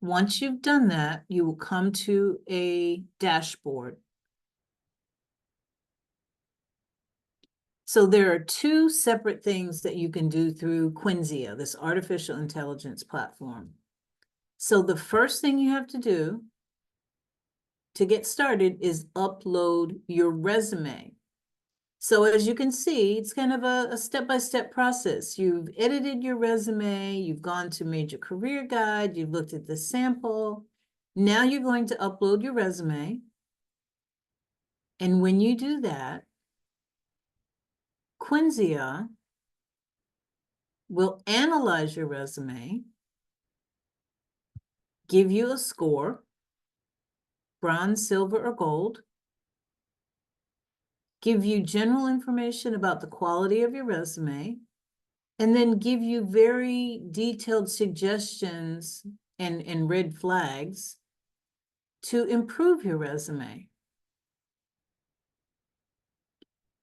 Once you've done that, you will come to a dashboard. So there are two separate things that you can do through Quinzia, this artificial intelligence platform. So the first thing you have to do to get started is upload your resume. So as you can see, it's kind of a step-by-step process. You've edited your resume, you've gone to Major Career Guide, you've looked at the sample. Now you're going to upload your resume. And when you do that, Quinzia will analyze your resume, give you a score, bronze, silver, or gold, give you general information about the quality of your resume, and then give you very detailed suggestions and red flags to improve your resume.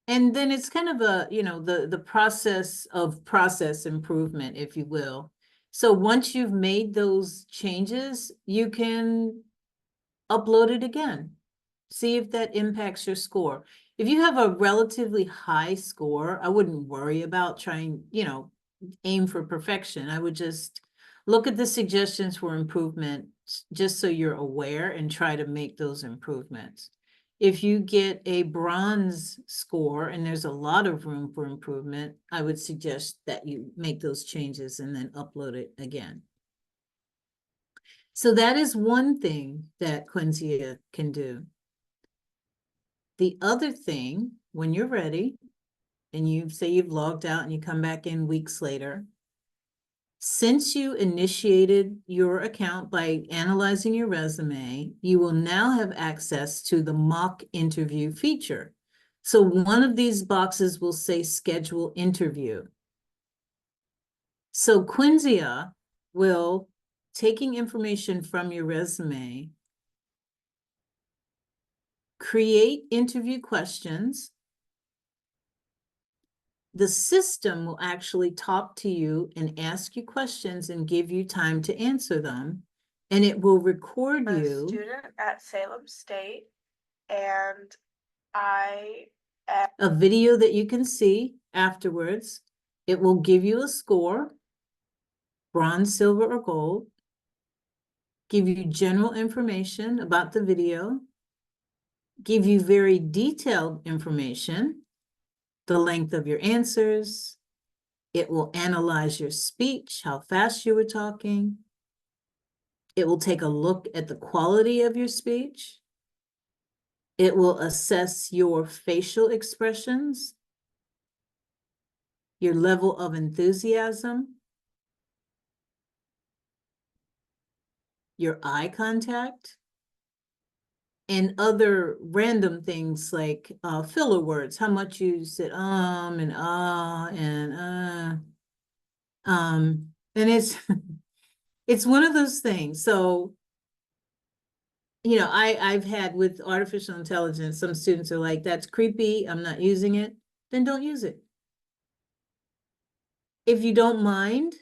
And then it's kind of a, you know, the process of process improvement, if you will. So once you've made those changes, you can upload it again. See if that impacts your score. If you have a relatively high score, I wouldn't worry about trying, you know, aim for perfection. I would just look at the suggestions for improvement, just so you're aware, and try to make those improvements. If you get a bronze score and there's a lot of room for improvement, I would suggest that you make those changes and then upload it again. So that is one thing that Quinzia can do. The other thing, when you're ready, and you say you've logged out and you come back in weeks later, since you initiated your account by analyzing your resume, you will now have access to the mock interview feature. So one of these boxes will say schedule interview. So Quinzia will taking information from your resume, create interview questions. The system will actually talk to you and ask you questions and give you time to answer them. And it will record I'm a you. student at Salem State, and I A video that you can see afterwards. It will give you a score, bronze, silver, or gold. Give you general information about the video. Give you very detailed information, the length of your answers. It will analyze your speech, how fast you were talking. It will take a look at the quality of your speech. It will assess your facial expressions, your level of enthusiasm, your eye contact, and other random things like filler words, how much you said and and it's it's one of those things. So, you know, I've had with artificial intelligence, some students are like, that's creepy, I'm not using it. Then don't use it. If you don't mind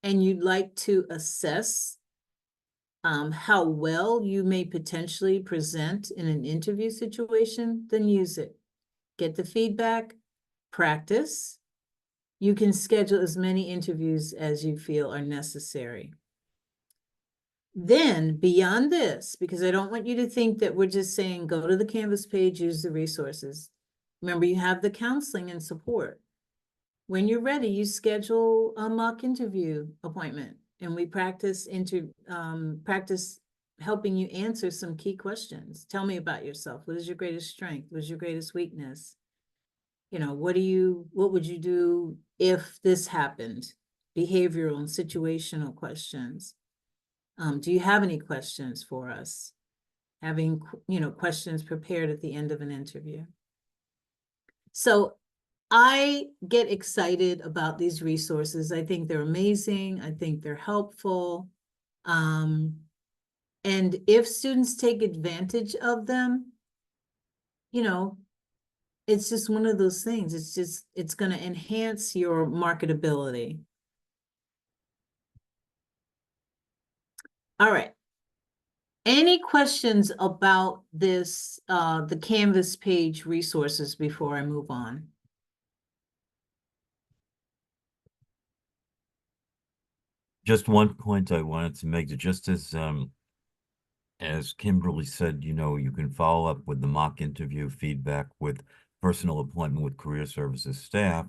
and you'd like to assess how well you may potentially present in an interview situation, then use it. Get the feedback, practice. You can schedule as many interviews as you feel are necessary. Then beyond this, because I don't want you to think that we're just saying, go to the Canvas page, use the resources. Remember, you have the counseling and support. When you're ready, you schedule a mock interview appointment and we practice helping you answer some key questions. Tell me about yourself. What is your greatest strength? What is your greatest weakness? You know, what would you do if this happened? Behavioral and situational questions. Do you have any questions for us? Having, you know, questions prepared at the end of an interview. So I get excited about these resources. I think they're amazing. I think they're helpful. And if students take advantage of them, you know, it's just one of those things. It's going to enhance your marketability. All right. Any questions about this, the Canvas page resources before I move on? Just one point I wanted to make, that just as Kimberly said, you know, you can follow up with the mock interview feedback with personal appointment with career services staff.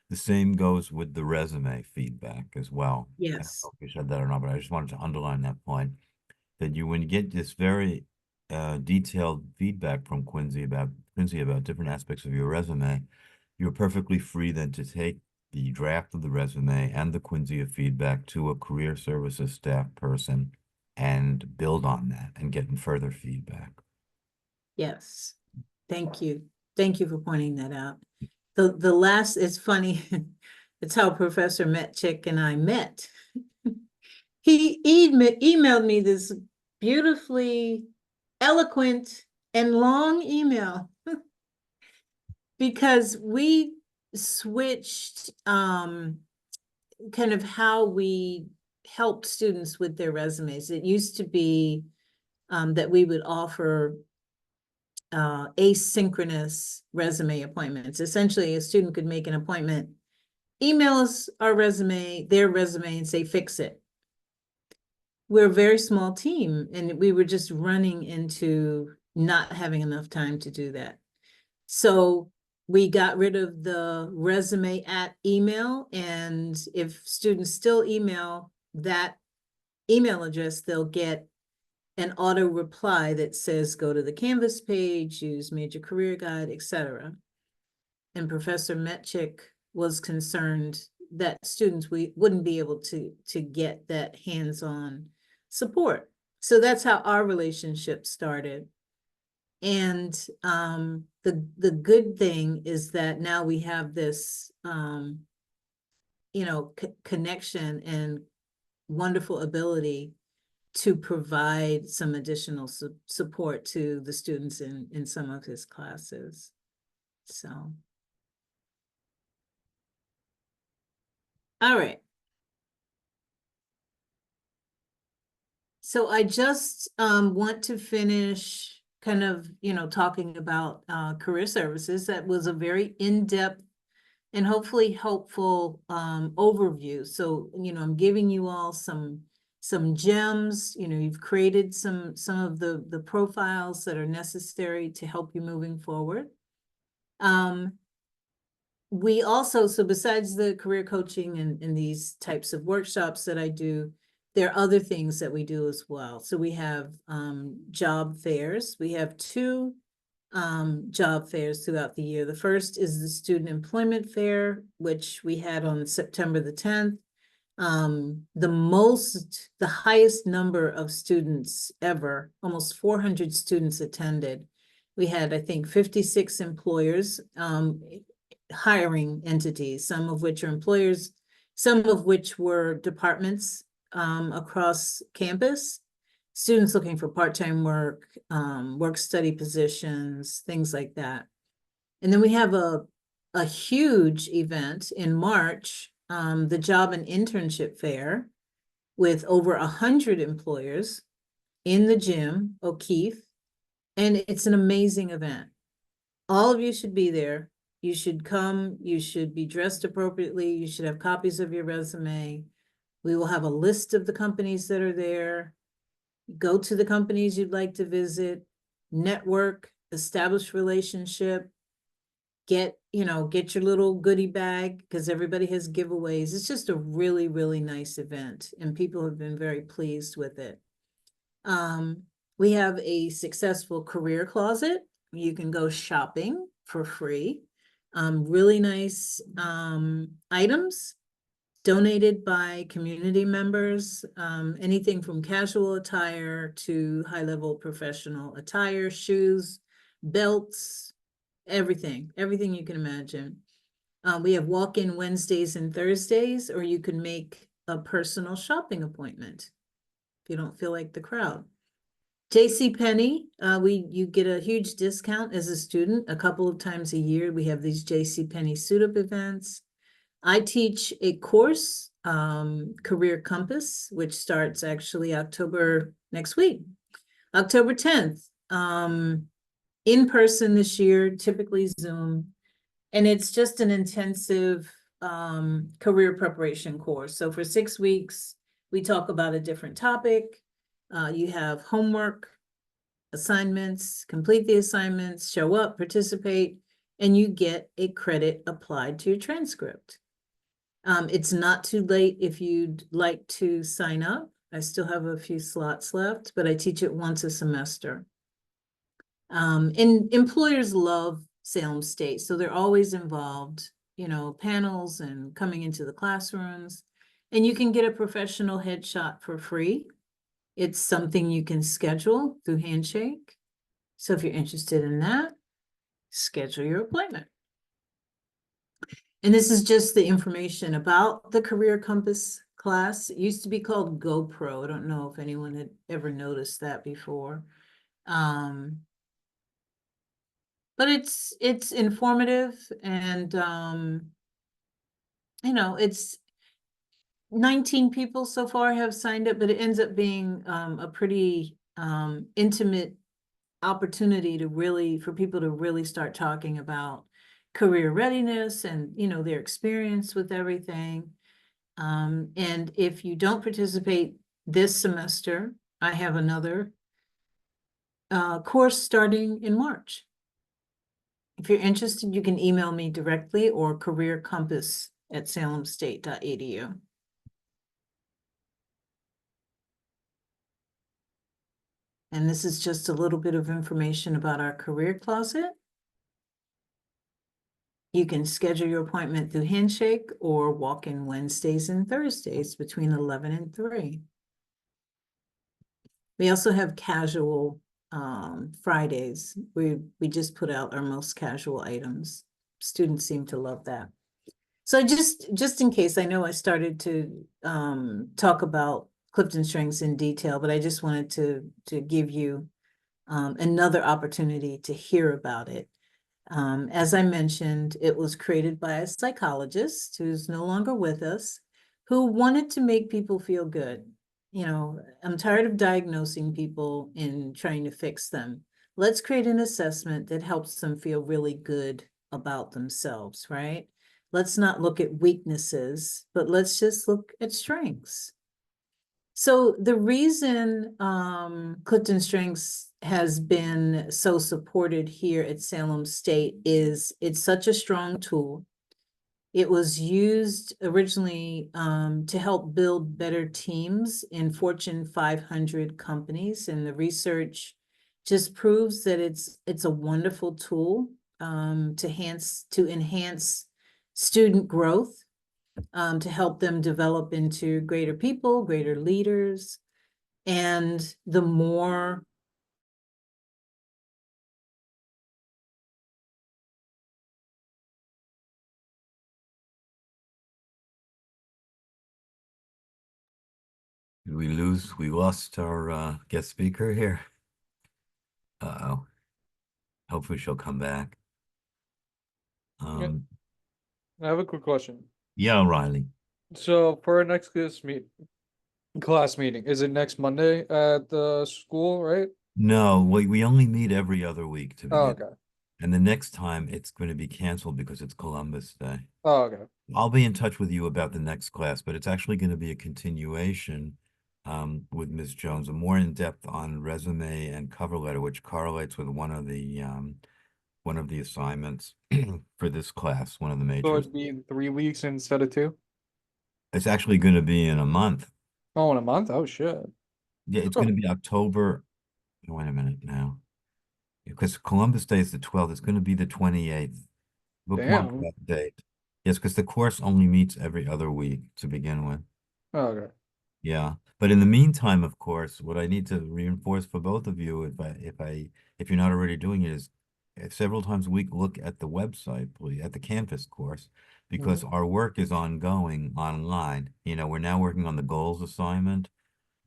The same goes with the resume feedback as well. I don't Yes. know if you said that or not, but I just wanted to underline that point, that you, when you get this very detailed feedback from Quincy about different aspects of your resume, you're perfectly free then to take the draft of the resume and the Quincy feedback to a career services staff person and build on that and get further feedback. Yes. Thank you. Thank you for pointing that out. The last, it's funny, it's how Professor Metchick and I met. He emailed me this beautifully eloquent and long email because we switched kind of how we helped students with their resumes. It used to be that we would offer asynchronous resume appointments. Essentially, a student could make an appointment, email us their resume, and say, fix it. We're a very small team, and we were just running into not having enough time to do that. So we got rid of the resume at email, and if students still email that email address, they'll get an auto reply that says, go to the Canvas page, use Major Career Guide, etc. And Professor Metchick was concerned that students wouldn't be able to get that hands-on support. So that's how our relationship started. And the good thing is that now we have this you know, connection and wonderful ability to provide some additional support to the students in some of his classes. So. All right. So I just want to finish kind of, talking about career services. That was a very in-depth and hopefully helpful overview. So, I'm giving you all some gems. You've created some of the profiles that are necessary to help you moving forward. We also, so besides the career coaching and these types of workshops that I do, there are other things that we do as well. So we have job fairs. We have two job fairs throughout the year. The first is the Student Employment Fair, which we had on September the 10th. The highest number of students ever, almost 400 students attended. We had, I think, 56 employers, hiring entities, some of which are employers, some of which were departments across campus, students looking for part-time work, work-study positions, things like that. And then we have a huge event in March, the Job and Internship Fair, with over 100 employers in the gym, O'Keefe, and it's an amazing event. All of you should be there. You should come, you should be dressed appropriately, you should have copies of your resume. We will have a list of the companies that are there. Go to the companies you'd like to visit, network, establish relationship, get your little goodie bag because everybody has giveaways. It's just a really, really nice event and people have been very pleased with it. We have a successful career closet. You can go shopping for free. Really nice items donated by community members, anything from casual attire to high-level professional attire, shoes, belts, everything you can imagine. We have walk-in Wednesdays and Thursdays, or you can make a personal shopping appointment if you don't feel like the crowd. JCPenney, you get a huge discount as a student. A couple of times a year, we have these JCPenney suit-up events. I teach a course, Career Compass, which starts actually next week, October 10th. In person this year, typically Zoom. And it's just an intensive career preparation course. So for 6 weeks, we talk about a different topic. You have homework, assignments, complete the assignments, show up, participate, and you get a credit applied to your transcript. It's not too late if you'd like to sign up. I still have a few slots left, but I teach it once a semester. And employers love Salem State, so they're always involved, panels and coming into the classrooms. And you can get a professional headshot for free. It's something you can schedule through Handshake. So if you're interested in that, schedule your appointment. And this is just the information about the Career Compass class. It used to be called GoPro. I don't know if anyone had ever noticed that before. But it's informative and, it's 19 people so far have signed up, but it ends up being a pretty intimate opportunity for people to really start talking about career readiness and, their experience with everything. And if you don't participate this semester, I have another course starting in March. If you're interested, you can email me directly or careercompass@salemstate.edu. And this is just a little bit of information about our career closet. You can schedule your appointment through Handshake or walk in Wednesdays and Thursdays between 11 and 3. We also have casual Fridays. We just put out our most casual items. Students seem to love that. So just in case, I know I started to talk about Clifton Strengths in detail, but I just wanted to give you another opportunity to hear about it. As I mentioned, it was created by a psychologist who's no longer with us, who wanted to make people feel good. You know, I'm tired of diagnosing people and trying to fix them. Let's create an assessment that helps them feel really good about themselves, right? Let's not look at weaknesses, but let's just look at strengths. So the reason Clifton Strengths has been so supported here at Salem State is it's such a strong tool. It was used originally to help build better teams in Fortune 500 companies, and the research just proves that it's a wonderful tool to enhance student growth, to help them develop into greater people, greater leaders. And the more Did we lost our guest speaker here. Uh-oh. Hopefully she'll come back. Yeah. I have a quick question. Yeah, Riley. So for our next class meeting, is it next Monday at the school, right? No, we only meet every other week to Oh, begin. okay. And the next time it's going to be canceled because it's Columbus Day. Oh, okay. I'll be in touch with you about the next class, but it's actually going to be a continuation with Ms. Jones, a more in-depth on resume and cover letter, which correlates with one of the assignments for this class, one of the So majors. it'd be in 3 weeks instead of 2? It's actually going to be in a month. Oh, in a month? Oh shit. Yeah, it's going to be October. Wait a minute now. Because Columbus Day is the 12th. It's going to be the 28th. Book mark Damn. that date. Yes, because the course only meets every other week to begin with. Oh, okay. Yeah. But in the meantime, of course, what I need to reinforce for both of you, if you're not already doing it, is several times a week, look at the website, please, at the Canvas course, because our work is ongoing online. You know, we're now working on the goals assignment.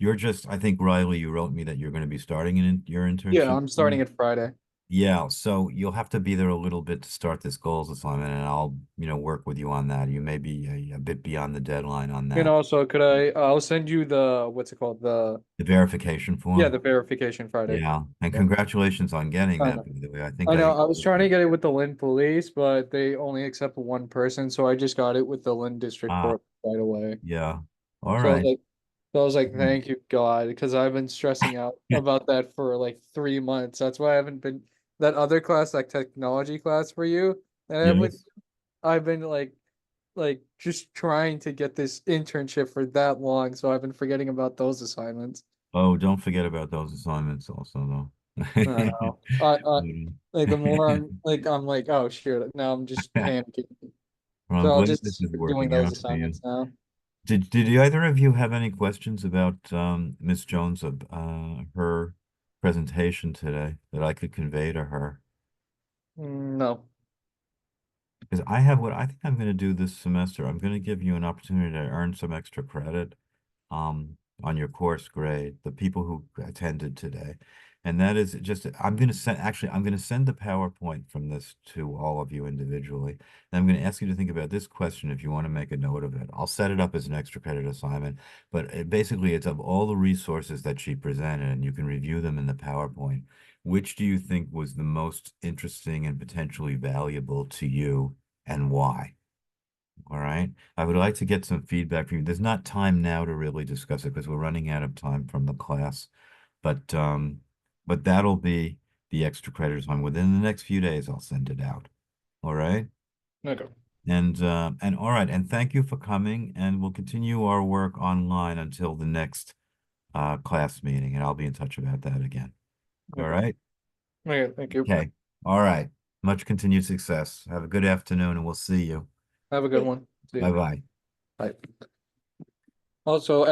I think, Riley, you wrote me that you're going to be starting your internship. Yeah, I'm starting it Friday. Yeah, so you'll have to be there a little bit to start this goals assignment, and I'll, work with you on that. You may be a bit beyond the deadline on And that. also, I'll send you what's it called? The verification Yeah, form. the verification Friday. Yeah, and Yeah. congratulations on getting I that, know. by the way. I I know. I was trying to get it with the Lynn Police, but they only accept one person, so I just got it with the Lynn District Court right away. Yeah. All So I was right. like, thank you, God, because I've been stressing out Yeah. about that for like 3 months. That's why I haven't been that other class, like technology class for you that I have with Yes. you. I've been like just trying to get this internship for that long, so I've been forgetting about those assignments. Oh, don't forget about those assignments also, I though. know. Like the more I'm like, oh shit, now I'm just panicking. Well, I'm So I'll glad this just is start doing working those out for you. assignments now. Did either of you have any questions about Miss Jones her presentation today that I could convey to her? No. Because I have what I think I'm going to do this semester. I'm going to give you an opportunity to earn some extra credit on your course grade, the people who attended today. And that is just, I'm going to send the PowerPoint from this to all of you individually. And I'm going to ask you to think about this question if you want to make a note of it. I'll set it up as an extra credit assignment, but basically it's of all the resources that she presented, and you can review them in the PowerPoint. Which do you think was the most interesting and potentially valuable to you, and why? All right. I would like to get some feedback from you. There's not time now to really discuss it because we're running out of time from the class. But that'll be the extra credit time. Within the next few days, I'll send it out. All right. Okay. And all right. And thank you for coming. And we'll continue our work online until the next class meeting. And I'll be in touch about that again. All Okay. right. Okay, thank you. Okay. All right. Much continued success. Have a good afternoon, and we'll see you. Have a good one. See you. Bye-bye. Bye. Also,